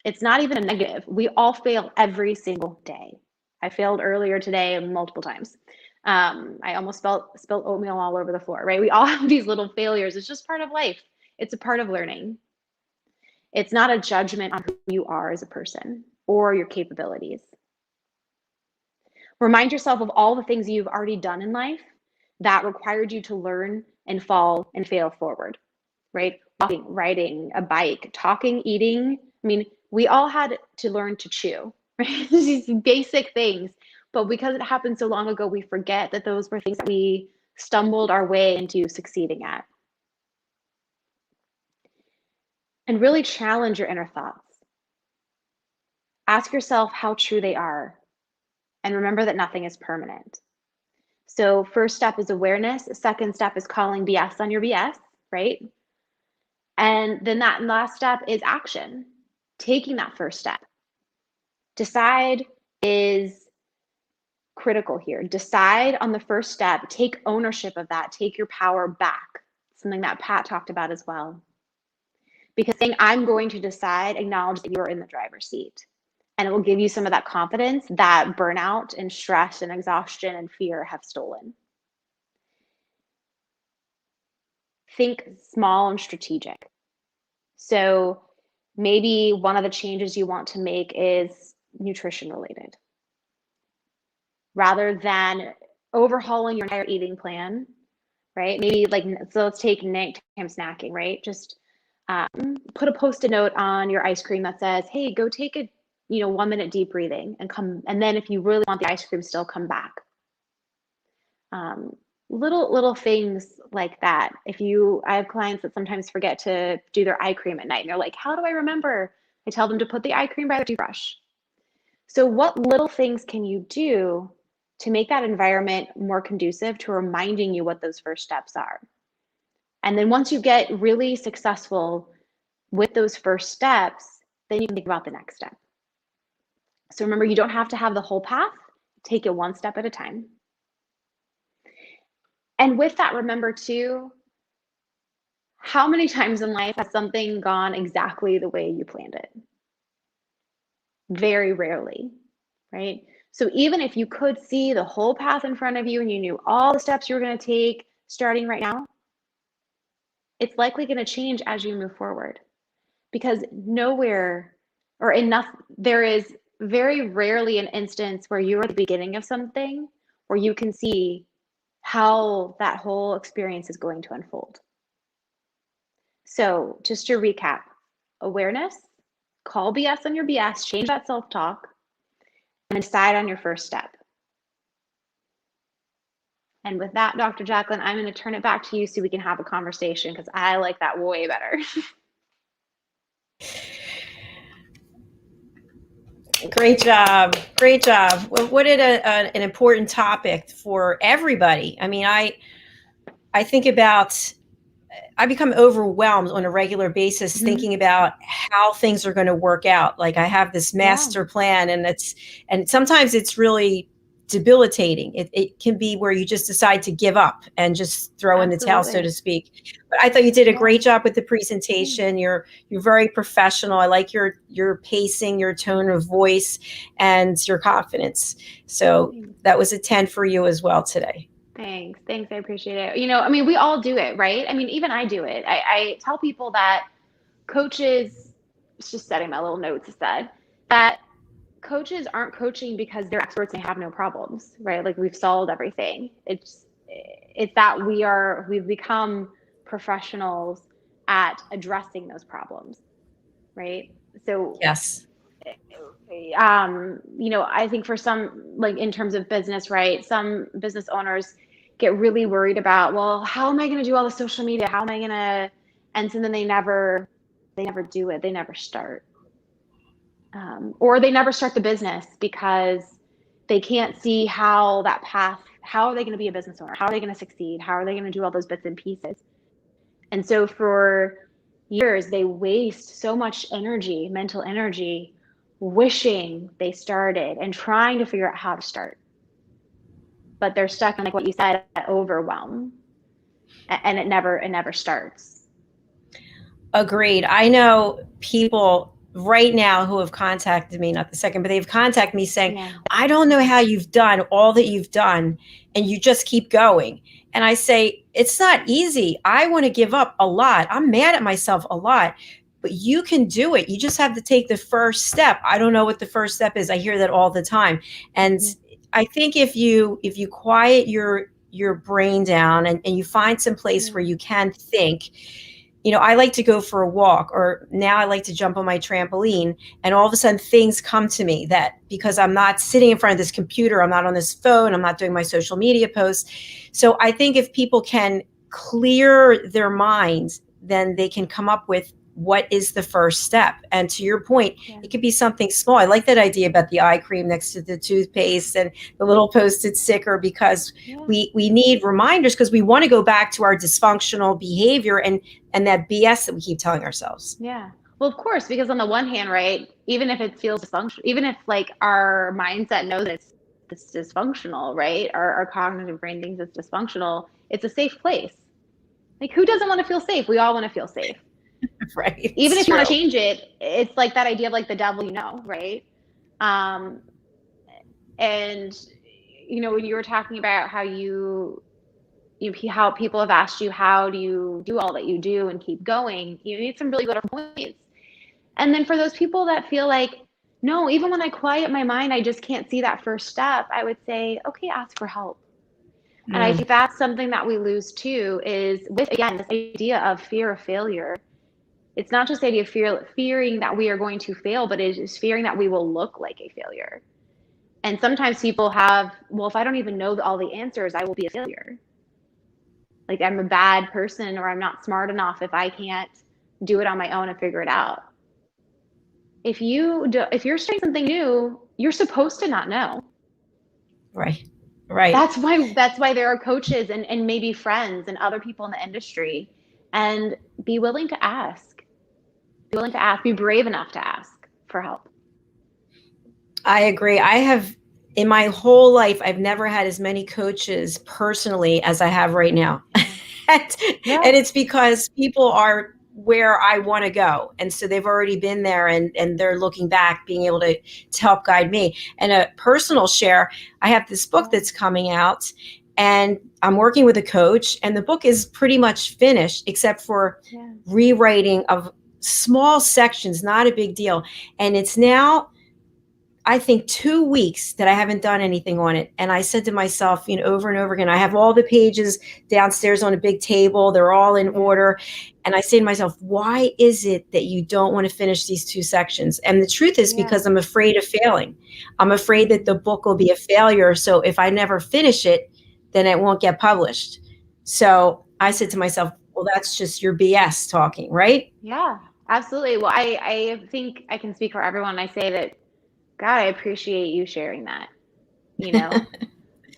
It's not even a negative. We all fail every single day. I failed earlier today multiple times. I almost spilled oatmeal all over the floor, right? We all have these little failures. It's just part of life. It's a part of learning. It's not a judgment on who you are as a person or your capabilities. Remind yourself of all the things you've already done in life that required you to learn and fall and fail forward, right? Walking, riding a bike, talking, eating. I mean, we all had to learn to chew, right? These basic things. But because it happened so long ago, we forget that those were things that we stumbled our way into succeeding at. And really challenge your inner thoughts. Ask yourself how true they are. And remember that nothing is permanent. So first step is awareness. Second step is calling BS on your BS, right? And then that last step is action. Taking that first step. Decide is critical here. Decide on the first step. Take ownership of that. Take your power back. Something that Pat talked about as well. Because saying, I'm going to decide, acknowledge that you're in the driver's seat. And it will give you some of that confidence that burnout and stress and exhaustion and fear have stolen. Think small and strategic. So maybe one of the changes you want to make is nutrition related. Rather than overhauling your entire eating plan, right? Maybe so let's take nighttime snacking, right? Just put a Post-it note on your ice cream that says, hey, go take a 1 minute deep breathing and come. And then if you really want the ice cream, still come back. Little things like that. I have clients that sometimes forget to do their eye cream at night and they're like, how do I remember? I tell them to put the eye cream by the toothbrush. So what little things can you do to make that environment more conducive to reminding you what those first steps are? And then once you get really successful with those first steps, then you can think about the next step. So remember, you don't have to have the whole path. Take it one step at a time. And with that, remember too, how many times in life has something gone exactly the way you planned it? Very rarely, right? So even if you could see the whole path in front of you and you knew all the steps you were going to take starting right now, it's likely going to change as you move forward. Because nowhere or enough, there is very rarely an instance where you're at the beginning of something where you can see how that whole experience is going to unfold. So just to recap, awareness, call BS on your BS, change that self-talk, and decide on your first step. And with that, Dr. Jacalyn, I'm going to turn it back to you so we can have a conversation because I like that way better. Great job. Great job. Well, what an important topic for everybody. I mean, I think about, I become overwhelmed on a regular basis thinking about how things are going to work out. Like I have this master plan and sometimes it's really debilitating. It can be where you just decide to give up and just throw in the towel, so to speak. But I thought you did a great job with the presentation. You're very professional. I like your pacing, your tone of voice, and your confidence. So that was a 10 for you as well today. Thanks. I appreciate it. I mean, we all do it, right? I mean, even I do it. I tell people that coaches, just setting my little notes aside, that coaches aren't coaching because they're experts and they have no problems, right? Like we've solved everything. It's that we've become professionals at addressing those problems, right? So yes, I think for some, like in terms of business, right? Some business owners get really worried about, well, how am I going to do all the social media? How am I going to, and so then they never do it. They never start. Or they never start the business because they can't see how that path, how are they going to be a business owner? How are they going to succeed? How are they going to do all those bits and pieces? And so for years, they waste so much energy, mental energy, wishing they started and trying to figure out how to start. But they're stuck in, like what you said, that overwhelm, and it never starts. Agreed. I know people right now who have contacted me, not the second, but they've contacted me saying, I don't know how you've done all that you've done and you just keep going. And I say, it's not easy. I want to give up a lot. I'm mad at myself a lot, but you can do it. You just have to take the first step. I don't know what the first step is. I hear that all the time. And I think if you quiet your brain down and you find some place where you can think, I like to go for a walk, or now I like to jump on my trampoline, and all of a sudden things come to me that because I'm not sitting in front of this computer, I'm not on this phone, I'm not doing my social media posts. So I think if people can clear their minds, then they can come up with what is the first step. And to your point, it could be something small. I like that idea about the eye cream next to the toothpaste and the little Post-it sticker, because we need reminders, because we want to go back to our dysfunctional behavior and that BS that we keep telling ourselves. Yeah. Well, of course, because on the one hand, right, even if it feels dysfunctional, even if like our mindset knows that it's dysfunctional, right, our cognitive brain thinks it's dysfunctional, it's a safe place. Like, who doesn't want to feel safe? We all want to feel safe. Right. Even if you want to change it, it's like that idea of like the devil, right? And when you were talking about how how people have asked you, how do you do all that you do and keep going? You need some really good points. And then for those people that feel like, no, even when I quiet my mind, I just can't see that first step, I would say, okay, ask for help. And I think that's something that we lose too, is with, again, this idea of fear of failure. It's not just the idea of fearing that we are going to fail, but it is fearing that we will look like a failure. And sometimes people have, well, if I don't even know all the answers, I will be a failure. Like I'm a bad person, or I'm not smart enough if I can't do it on my own and figure it out. If you're starting something new, you're supposed to not know. Right. That's why there are coaches and maybe friends and other people in the industry, and be willing to ask. Be brave enough to ask for help. I agree. In my whole life, I've never had as many coaches personally as I have right now. And it's because people are where I want to go. And so they've already been there, and they're looking back, being able to help guide me. And a personal share, I have this book that's coming out, and I'm working with a coach, and the book is pretty much finished except for rewriting of small sections, not a big deal. And it's now, I think, 2 weeks that I haven't done anything on it. And I said to myself, over and over again, I have all the pages downstairs on a big table. They're all in order. And I say to myself, why is it that you don't want to finish these 2 sections? And the truth is because I'm afraid of failing. I'm afraid that the book will be a failure. So if I never finish it, then it won't get published. So I said to myself, well, that's just your BS talking, right? Yeah, absolutely. Well, I think I can speak for everyone. I say that, God, I appreciate you sharing that,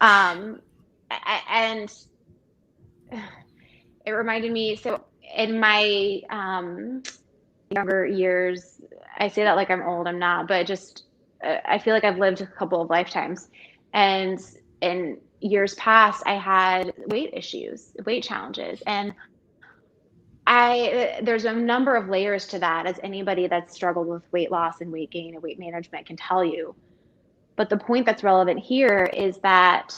and it reminded me, so in my younger years, I say that like I'm old, I'm not, but just I feel like I've lived a couple of lifetimes. And in years past, I had weight issues, weight challenges. And there's a number of layers to that, as anybody that's struggled with weight loss and weight gain and weight management can tell you. But the point that's relevant here is that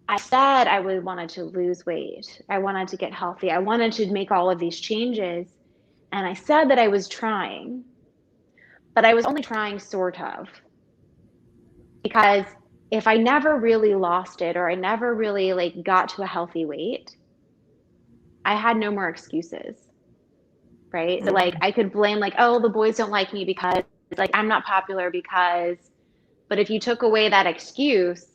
I said I wanted to lose weight. I wanted to get healthy. I wanted to make all of these changes. And I said that I was trying, but I was only trying sort of. Because if I never really lost it, or I never really like got to a healthy weight, I had no more excuses, right? Mm-hmm. So like I could blame like, oh, the boys don't like me because like I'm not popular because, but if you took away that excuse,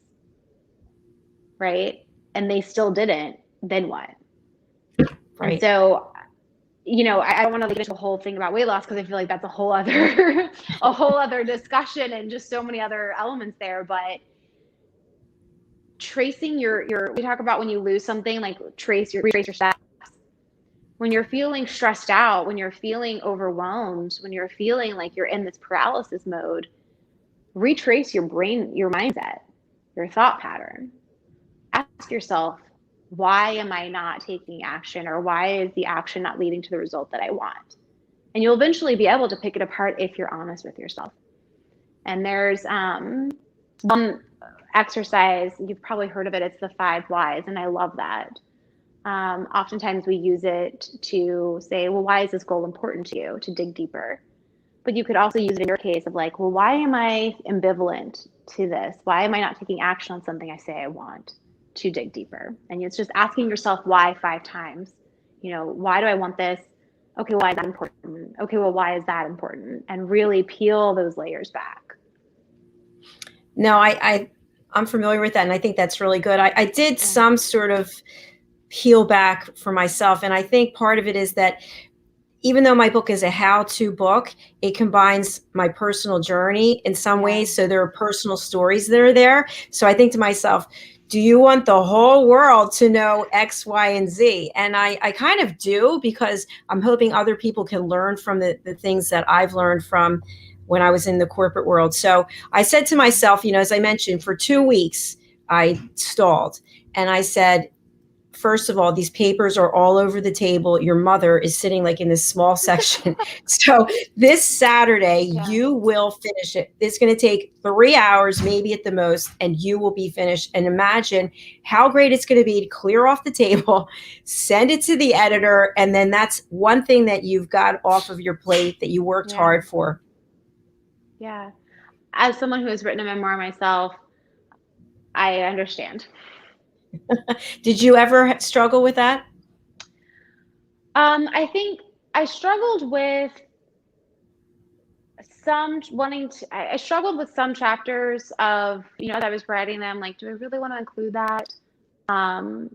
right, and they still didn't, then what? Right. And so, you know, I don't want to get into a whole thing about weight loss because I feel like that's a whole other a whole other discussion and just so many other elements there. But tracing your we talk about when you lose something, like retrace your steps. When you're feeling stressed out, when you're feeling overwhelmed, when you're feeling like you're in this paralysis mode, retrace your brain, your mindset, your thought pattern. Ask yourself, why am I not taking action, or why is the action not leading to the result that I want? And you'll eventually be able to pick it apart if you're honest with yourself. And there's one exercise, you've probably heard of it, it's the 5 whys, and I love that. Oftentimes we use it to say, well, why is this goal important to you, to dig deeper? But you could also use it in your case of like, well, why am I ambivalent to this? Why am I not taking action on something I say I want, to dig deeper? And it's just asking yourself why 5 times. You know, why do I want this? Okay, why is that important? Okay, well, why is that important? And really peel those layers back. No, I'm familiar with that, and I think that's really good. I did some sort of peel back for myself, and I think part of it is that even though my book is a how-to book, it combines my personal journey in some ways. So there are personal stories that are there. So I think to myself, do you want the whole world to know X, Y, and Z? And I kind of do, because I'm hoping other people can learn from the things that I've learned from when I was in the corporate world. So I said to myself, you know, as I mentioned, for 2 weeks, I stalled. And I said, first of all, these papers are all over the table. Your mother is sitting like in this small section. So this Saturday, you will finish it. It's going to take 3 hours, maybe at the most, and you will be finished. And imagine how great it's going to be to clear off the table, send it to the editor, and then that's one thing that you've got off of your plate that you worked hard for. Yeah. As someone who has written a memoir myself, I understand. Did you ever struggle with that? I think I struggled with I struggled with some chapters of, you know, as I was writing them, like, do I really want to include that? And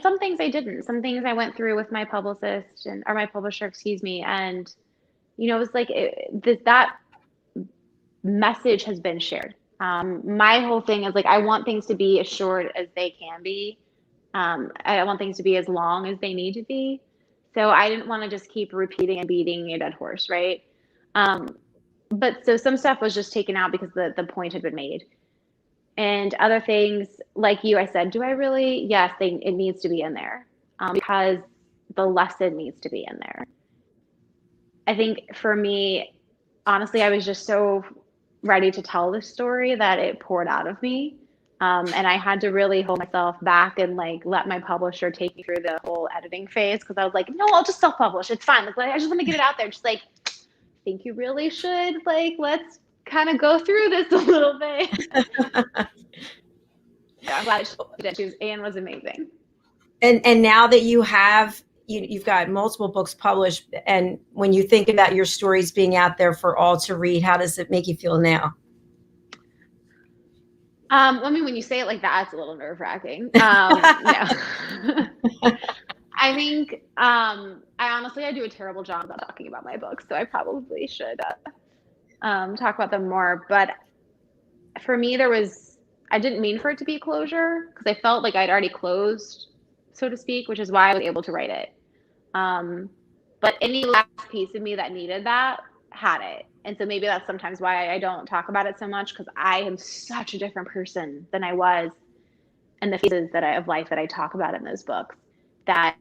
some things I didn't. Some things I went through with my publicist or my publisher, excuse me. And, you know, it was like that message has been shared. My whole thing is like, I want things to be as short as they can be. I want things to be as long as they need to be. So I didn't want to just keep repeating and beating a dead horse, right? But so some stuff was just taken out because the point had been made. And other things, like you, I said, do I really? Yes, it needs to be in there, because the lesson needs to be in there. I think for me, honestly, I was just so ready to tell this story that it poured out of me. And I had to really hold myself back and like let my publisher take me through the whole editing phase, because I was like, no, I'll just self-publish. It's fine. Like, I just want to get it out there. Just like, I think you really should, like, let's kind of go through this a little bit. Yeah, I'm glad she did. Anne was amazing. And now that you have, you've got multiple books published, and when you think about your stories being out there for all to read, how does it make you feel now? I mean, when you say it like that, it's a little nerve-wracking. No. I think I do a terrible job about talking about my books, so I probably should talk about them more. But for me, I didn't mean for it to be closure, because I felt like I'd already closed, so to speak, which is why I was able to write it. But any last piece of me that needed that had it. And so maybe that's sometimes why I don't talk about it so much, because I am such a different person than I was in the phases of life that I talk about in those books, that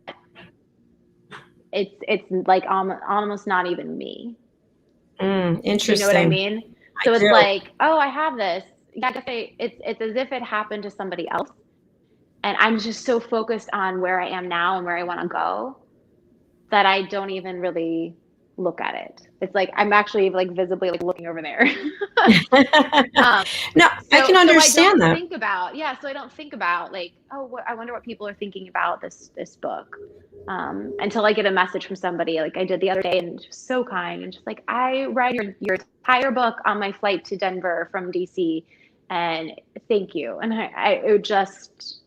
it's like almost not even me. Interesting. Do you know what I mean? So it's do. like, oh, I have this. Yeah, it's as if it happened to somebody else. And I'm just so focused on where I am now and where I want to go that I don't even really look at it. It's like I'm actually like visibly like looking over there. No, I can understand that. So I don't think about like, oh, I wonder what people are thinking about this book, until I get a message from somebody like I did the other day, and just so kind, and just like, I read your entire book on my flight to Denver from DC, and thank you. And it just,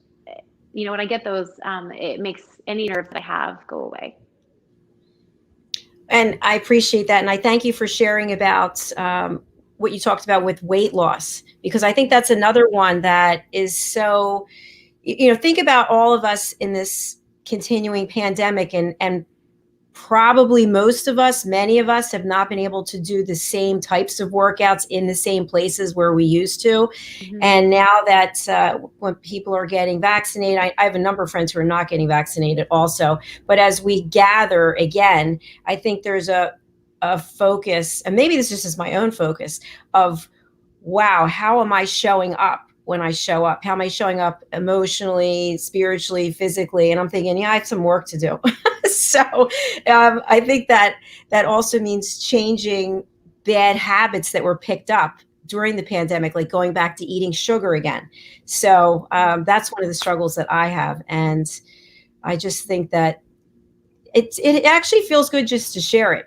when I get those, it makes any nerve that I have go away. And I appreciate that. And I thank you for sharing about what you talked about with weight loss, because I think that's another one that is so, think about all of us in this continuing pandemic, and probably many of us have not been able to do the same types of workouts in the same places where we used to. Mm-hmm. And now that when people are getting vaccinated, I have a number of friends who are not getting vaccinated also. But as we gather again, I think there's a focus, and maybe this is just my own focus, of, wow, how am I showing up when I show up? How am I showing up emotionally, spiritually, physically? And I'm thinking, yeah, I have some work to do. So I think that also means changing bad habits that were picked up during the pandemic, like going back to eating sugar again. So that's one of the struggles that I have. And I just think that it actually feels good just to share it,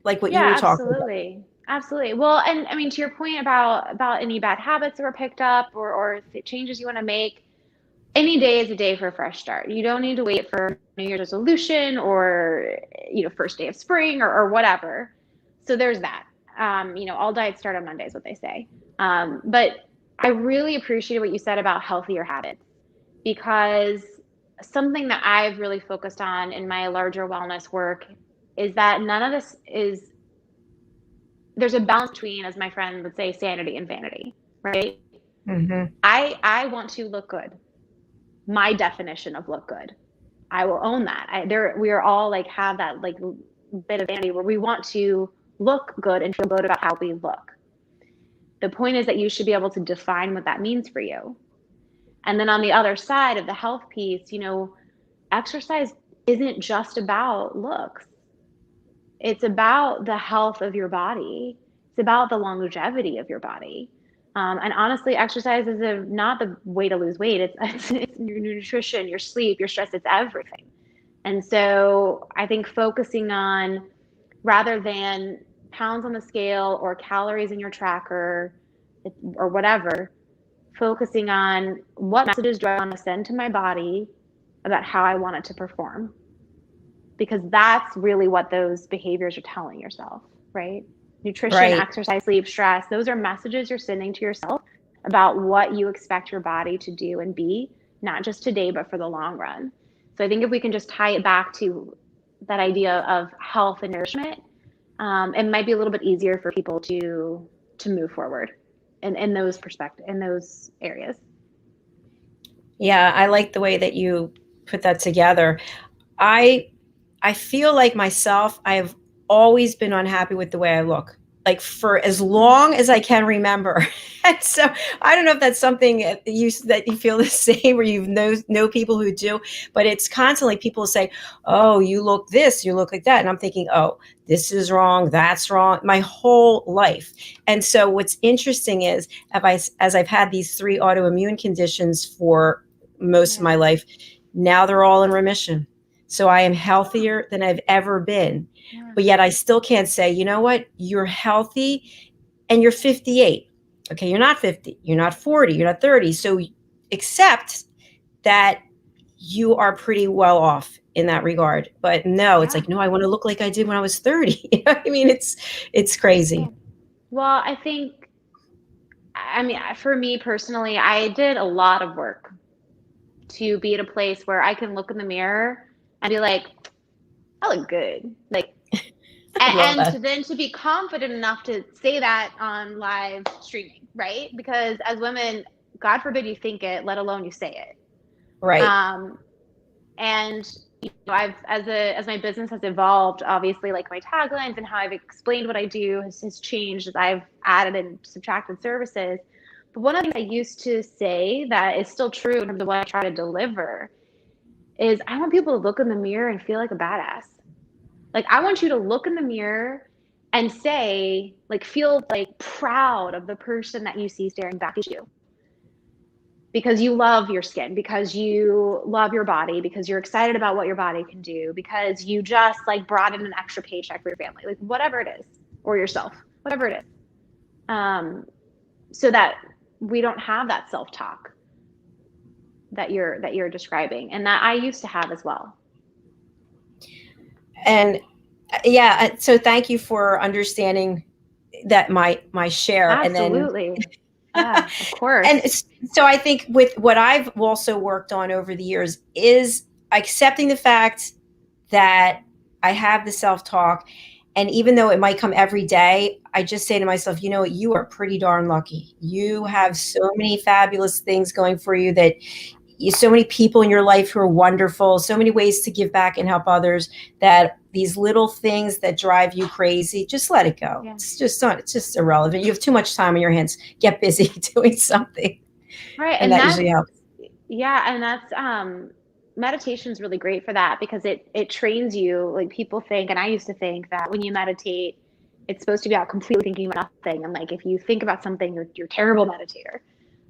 like what you were talking about. Absolutely. Well, and I mean, to your point about any bad habits that were picked up or changes you want to make, any day is a day for a fresh start. You don't need to wait for New Year's resolution or, first day of spring or whatever. So there's that. All diets start on Monday is what they say. But I really appreciate what you said about healthier habits, because something that I've really focused on in my larger wellness work is that none of this there's a balance between, as my friend would say, sanity and vanity, right? Mm-hmm. I want to look good. My definition of look good, I will own that. We are all like have that like bit of vanity where we want to look good and feel good about how we look. The point is that you should be able to define what that means for you. And then on the other side of the health piece, exercise isn't just about looks. It's about the health of your body. It's about the longevity of your body. And honestly, exercise is not the way to lose weight. It's your nutrition, your sleep, your stress, it's everything. And so I think focusing on, rather than pounds on the scale or calories in your tracker or whatever, focusing on what messages do I want to send to my body about how I want it to perform. Because that's really what those behaviors are telling yourself, right? Nutrition, right. Exercise, sleep, stress, those are messages you're sending to yourself about what you expect your body to do and be, not just today, but for the long run. So I think if we can just tie it back to that idea of health and nourishment, it might be a little bit easier for people to move forward in those areas. Yeah, I like the way that you put that together. I feel like myself, I have always been unhappy with the way I look, like for as long as I can remember. And so I don't know if that's something that you feel the same, or you know people who do, but it's constantly people say, oh, you look this, you look like that. And I'm thinking, oh, this is wrong, that's wrong, my whole life. And so what's interesting is, as I've had these 3 autoimmune conditions for most of my life, now they're all in remission. So I am healthier than I've ever been, but yet I still can't say, you know what, you're healthy and you're 58. Okay, you're not 50, you're not 40, you're not 30. So accept that you are pretty well off in that regard. But no, it's like, no, I want to look like I did when I was 30. You know what I mean? It's crazy. Well, for me personally, I did a lot of work to be at a place where I can look in the mirror and be like, I look good. Like, And then to be confident enough to say that on live streaming, right? Because as women, God forbid you think it, let alone you say it. Right. And I've as my business has evolved, obviously, like my taglines and how I've explained what I do has changed as I've added and subtracted services. But one of the things I used to say that is still true in terms of what I try to deliver is I want people to look in the mirror and feel like a badass. Like, I want you to look in the mirror and say, like, feel like proud of the person that you see staring back at you. Because you love your skin, because you love your body, because you're excited about what your body can do, because you just like brought in an extra paycheck for your family, like whatever it is, or yourself, whatever it is. So that we don't have that self-talk that you're describing, and that I used to have as well. And yeah, so thank you for understanding that my share. Absolutely. And then yeah, of course. And so I think with what I've also worked on over the years is accepting the fact that I have the self-talk. And even though it might come every day, I just say to myself, you know what, you are pretty darn lucky. You have so many fabulous things going for you, that so many people in your life who are wonderful, so many ways to give back and help others, that these little things that drive you crazy, just let it go. Yeah. It's just irrelevant. You have too much time on your hands. Get busy doing something. Right. And that usually helps. Yeah. And that's, meditation is really great for that, because it trains you. Like, people think, and I used to think, that when you meditate, it's supposed to be about completely thinking about nothing. And like, if you think about something, you're a terrible meditator.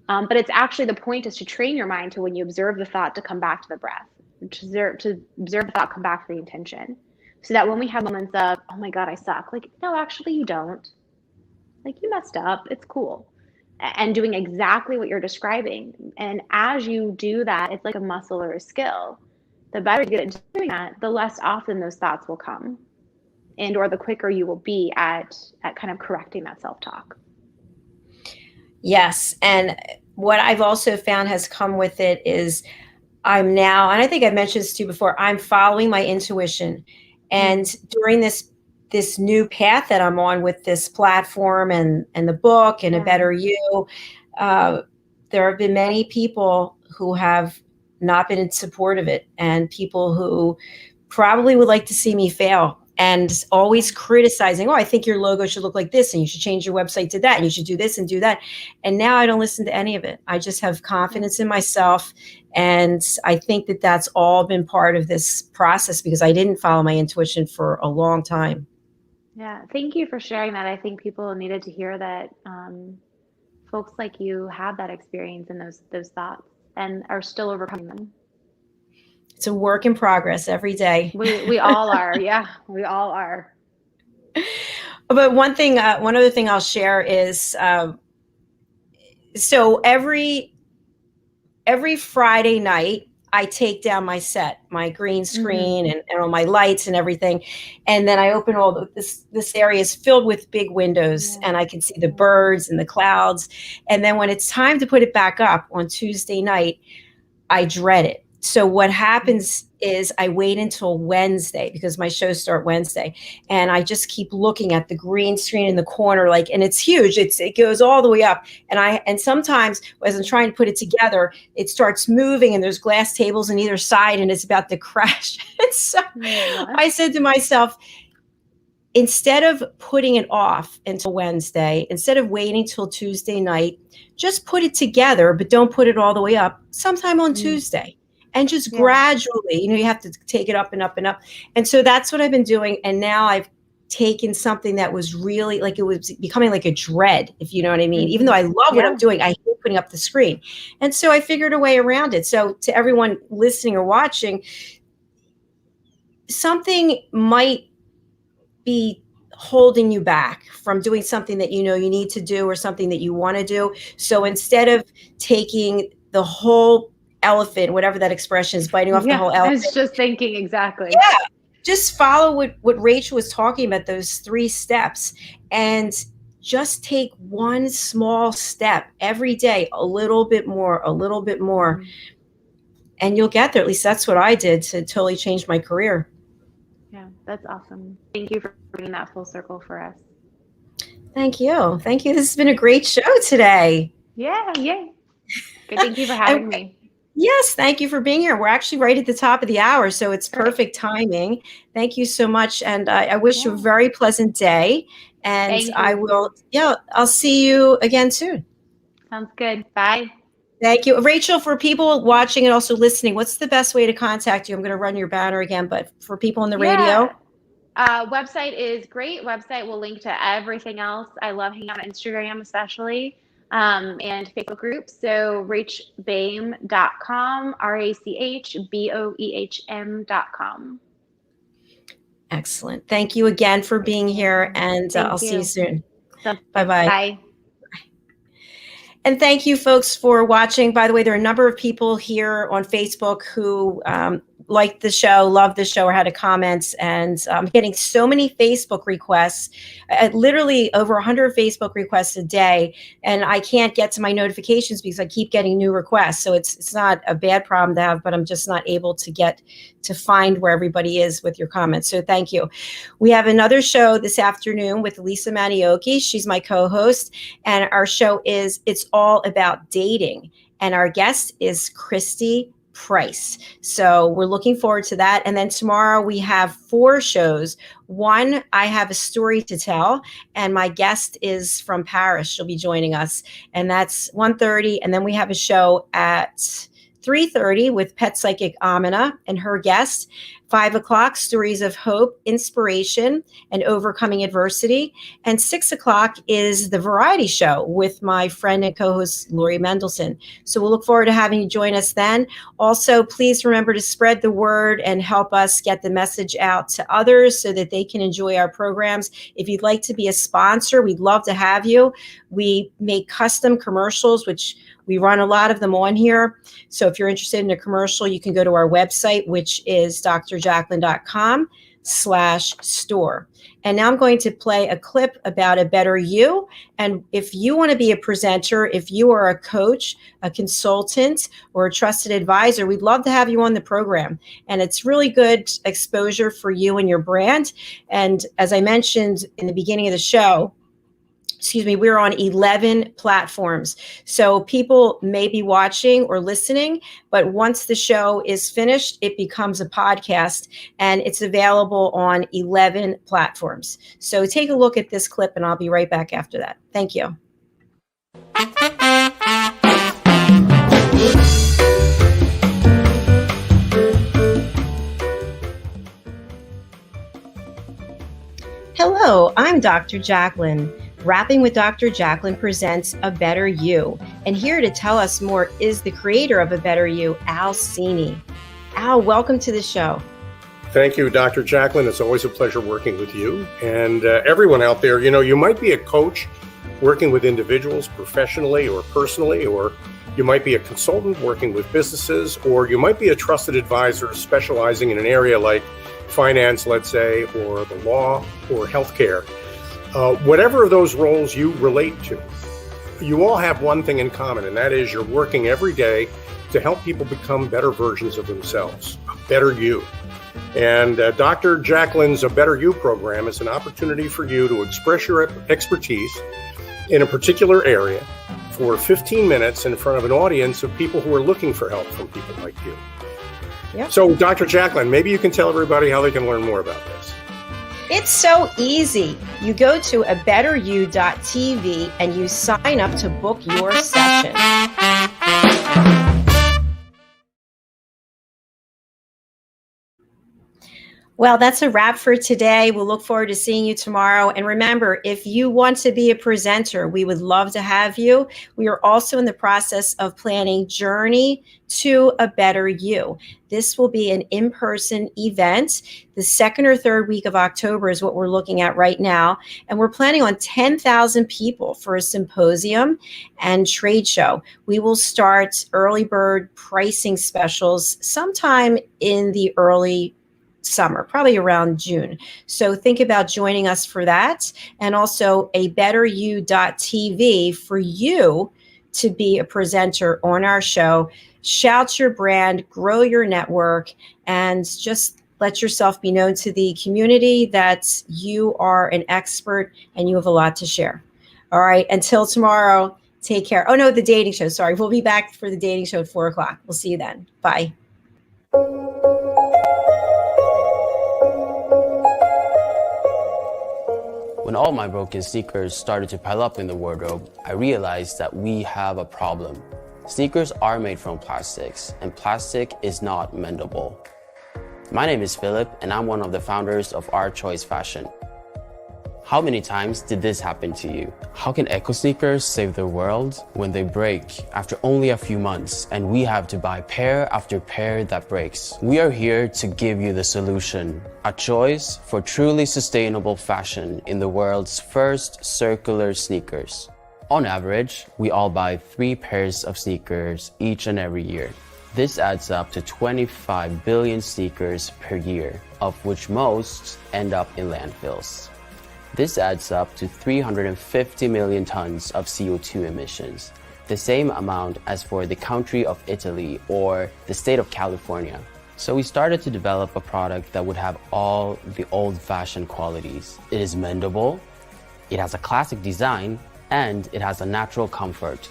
But it's actually, the point is to train your mind to, when you observe the thought, to come back to the breath, to observe the thought, come back to the intention. So that when we have moments of, oh my God, I suck. Like, no, actually you don't. Like, you messed up. It's cool. And doing exactly what you're describing. And as you do that, it's like a muscle or a skill. The better you get at doing that, the less often those thoughts will come, and or the quicker you will be at kind of correcting that self-talk. Yes. And what I've also found has come with it is I'm now, and I think I've mentioned this to you before, I'm following my intuition. And during this new path that I'm on with this platform and the book and A Better You, there have been many people who have not been in support of it, and people who probably would like to see me fail, and always criticizing, oh, I think your logo should look like this, and you should change your website to that, and you should do this and do that. And now I don't listen to any of it. I just have confidence in myself. And I think that that's all been part of this process, because I didn't follow my intuition for a long time. Yeah. Thank you for sharing that. I think people needed to hear that folks like you have that experience and those thoughts, and are still overcoming them. It's a work in progress every day. We all are. Yeah, we all are. But one other thing I'll share is, so every Friday night, I take down my set, my green screen, and all my lights and everything. And then I open this area is filled with big windows, and I can see the birds and the clouds. And then when it's time to put it back up on Tuesday night, I dread it. So what happens is I wait until Wednesday, because my shows start Wednesday, and I just keep looking at the green screen in the corner, and it's huge. It goes all the way up. And sometimes as I'm trying to put it together, it starts moving, and there's glass tables on either side, and it's about to crash. And so I said to myself, instead of putting it off until Wednesday, instead of waiting till Tuesday night, just put it together, but don't put it all the way up sometime on Tuesday. And just gradually, you have to take it up and up and up. And so that's what I've been doing. And now I've taken something that was really it was becoming like a dread, if you know what I mean. Even though I love what I'm doing, I hate putting up the screen. And so I figured a way around it. So to everyone listening or watching, something might be holding you back from doing something that you need to do, or something that you want to do. So instead of taking the whole elephant, whatever that expression is, biting off the whole elephant. I was just thinking exactly. Yeah. Just follow what Rachel was talking about, those 3 steps, and just take one small step every day, a little bit more, and you'll get there. At least that's what I did to totally change my career. Yeah, that's awesome. Thank you for bringing that full circle for us. Thank you. Thank you. This has been a great show today. Yeah, yay. Good. Thank you for having me. Yes, thank you for being here. We're actually right at the top of the hour, so it's perfect timing. Thank you so much. And I wish you a very pleasant day. And I'll see you again soon. Sounds good. Bye. Thank you. Rachel, for people watching and also listening, what's the best way to contact you? I'm going to run your banner again, but for people on the radio? Website is great. Website will link to everything else. I love hanging out on Instagram, especially, and Facebook groups. So rachboehm.com, RACHBOEHM.com. Excellent. Thank you again for being here, and I'll see you soon. Bye-bye. Bye. And thank you, folks, for watching. By the way, there are a number of people here on Facebook who liked the show, loved the show, or had a comments. And I'm getting so many Facebook requests, literally over 100 Facebook requests a day. And I can't get to my notifications because I keep getting new requests. So it's not a bad problem to have, but I'm just not able to get to find where everybody is with your comments. So thank you. We have another show this afternoon with Lisa Manioki. She's my co-host. And our show is It's All About Dating. And our guest is Christy Price. So we're looking forward to that. And then tomorrow we have 4 shows. One, I have a story to tell, and my guest is from Paris. She'll be joining us, and that's 1:30. And then we have a show at 3:30 with Pet Psychic Amina and her guest. 5 o'clock, Stories of Hope, Inspiration, and Overcoming Adversity. And 6 o'clock is the Variety Show with my friend and co-host, Lori Mendelson. So we'll look forward to having you join us then. Also, please remember to spread the word and help us get the message out to others so that they can enjoy our programs. If you'd like to be a sponsor, we'd love to have you. We make custom commercials, which we run a lot of them on here. So if you're interested in a commercial, you can go to our website, which is drjacalyn.com/store. And now I'm going to play a clip about a better you. And if you want to be a presenter, if you are a coach, a consultant, or a trusted advisor, we'd love to have you on the program. And it's really good exposure for you and your brand. And as I mentioned in the beginning of the show, we're on 11 platforms. So people may be watching or listening, but once the show is finished, it becomes a podcast and it's available on 11 platforms. So take a look at this clip and I'll be right back after that. Thank you. Hello, I'm Dr. Jacalyn. Rapping with Dr. Jacalyn presents A Better You. And here to tell us more is the creator of A Better You, Al Cini. Al, welcome to the show. Thank you, Dr. Jacalyn. It's always a pleasure working with you and everyone out there. You know, you might be a coach working with individuals professionally or personally, or you might be a consultant working with businesses, or you might be a trusted advisor specializing in an area like finance, let's say, or the law or healthcare. Whatever of those roles you relate to, you all have one thing in common, and that is you're working every day to help people become better versions of themselves, a better you. And Dr. Jacalyn's A Better You program is an opportunity for you to express your expertise in a particular area for 15 minutes in front of an audience of people who are looking for help from people like you. Yep. So, Dr. Jacalyn, maybe you can tell everybody how they can learn more about this. It's so easy. You go to abetteryou.tv and you sign up to book your session. Well, that's a wrap for today. We'll look forward to seeing you tomorrow. And remember, if you want to be a presenter, we would love to have you. We are also in the process of planning Journey to a Better You. This will be an in-person event. The 2nd or 3rd week of October is what we're looking at right now. And we're planning on 10,000 people for a symposium and trade show. We will start early bird pricing specials sometime in the early summer, probably around June. So think about joining us for that. And also abetteryou.tv for you to be a presenter on our show. Shout your brand, grow your network, and just let yourself be known to the community that you are an expert and you have a lot to share. All right. Until tomorrow, take care. Oh, no, the dating show. Sorry. We'll be back for the dating show at 4:00. We'll see you then. Bye. When all my broken sneakers started to pile up in the wardrobe, I realized that we have a problem. Sneakers are made from plastics, and plastic is not mendable. My name is Philip, and I'm one of the founders of Our Choice Fashion. How many times did this happen to you? How can eco sneakers save the world when they break after only a few months and we have to buy pair after pair that breaks? We are here to give you the solution, a choice for truly sustainable fashion in the world's first circular sneakers. On average, we all buy 3 pairs of sneakers each and every year. This adds up to 25 billion sneakers per year, of which most end up in landfills. This adds up to 350 million tons of CO2 emissions, the same amount as for the country of Italy or the state of California. So we started to develop a product that would have all the old-fashioned qualities. It is mendable, it has a classic design, and it has a natural comfort.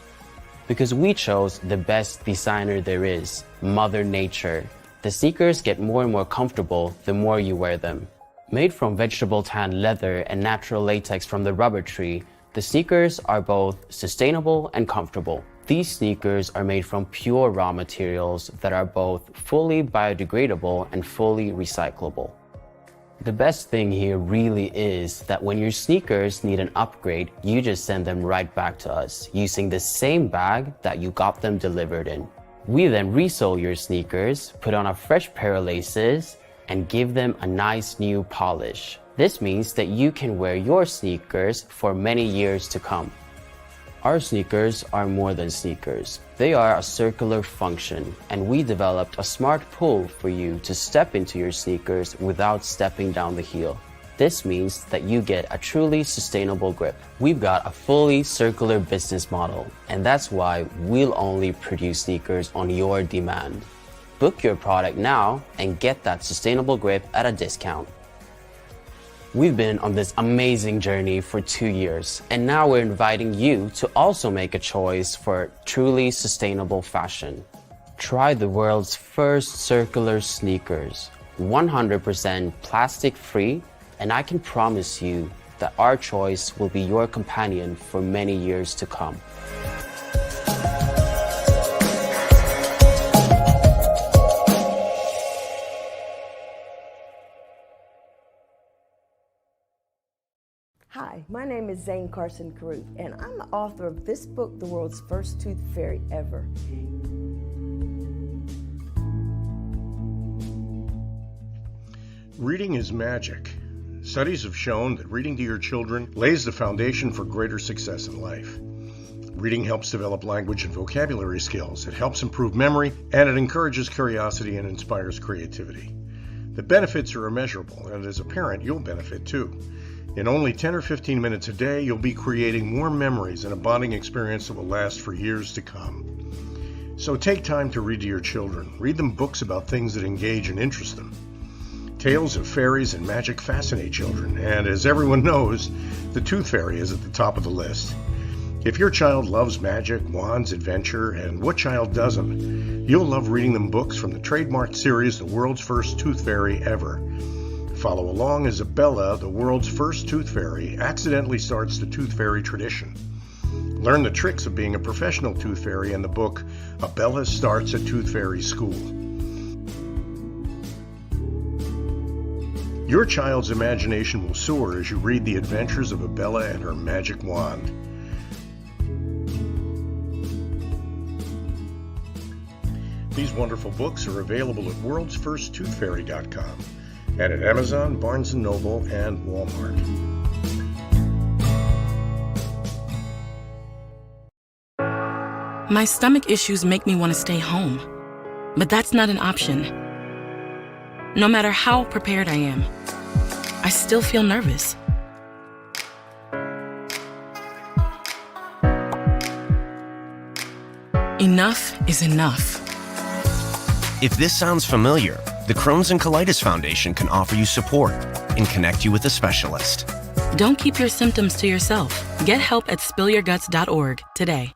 Because we chose the best designer there is, Mother Nature. The sneakers get more and more comfortable the more you wear them. Made from vegetable tan leather and natural latex from the rubber tree, the sneakers are both sustainable and comfortable. These sneakers are made from pure raw materials that are both fully biodegradable and fully recyclable. The best thing here really is that when your sneakers need an upgrade, you just send them right back to us using the same bag that you got them delivered in. We then resole your sneakers, put on a fresh pair of laces, and give them a nice new polish. This means that you can wear your sneakers for many years to come. Our sneakers are more than sneakers. They are a circular function, and we developed a smart pull for you to step into your sneakers without stepping down the heel. This means that you get a truly sustainable grip. We've got a fully circular business model, and that's why we'll only produce sneakers on your demand. Book your product now and get that sustainable grip at a discount. We've been on this amazing journey for 2 years, and now we're inviting you to also make a choice for truly sustainable fashion. Try the world's first circular sneakers, 100% plastic-free, and I can promise you that Our Choice will be your companion for many years to come. Hi, my name is Zane Carson Caruth, and I'm the author of this book, The World's First Tooth Fairy Ever. Reading is magic. Studies have shown that reading to your children lays the foundation for greater success in life. Reading helps develop language and vocabulary skills. It helps improve memory, and it encourages curiosity and inspires creativity. The benefits are immeasurable, and as a parent, you'll benefit too. In only 10 or 15 minutes a day, you'll be creating more memories and a bonding experience that will last for years to come. So take time to read to your children. Read them books about things that engage and interest them. Tales of fairies and magic fascinate children, and as everyone knows, the Tooth Fairy is at the top of the list. If your child loves magic, wands, adventure, and what child doesn't, you'll love reading them books from the trademarked series, The World's First Tooth Fairy Ever. Follow along as Bella, the world's first tooth fairy, accidentally starts the tooth fairy tradition. Learn the tricks of being a professional tooth fairy in the book, Bella Starts a Tooth Fairy School. Your child's imagination will soar as you read the adventures of Bella and her magic wand. These wonderful books are available at worldsfirsttoothfairy.com. and at Amazon, Barnes & Noble, and Walmart. My stomach issues make me want to stay home, but that's not an option. No matter how prepared I am, I still feel nervous. Enough is enough. If this sounds familiar, The Crohn's and Colitis Foundation can offer you support and connect you with a specialist. Don't keep your symptoms to yourself. Get help at spillyourguts.org today.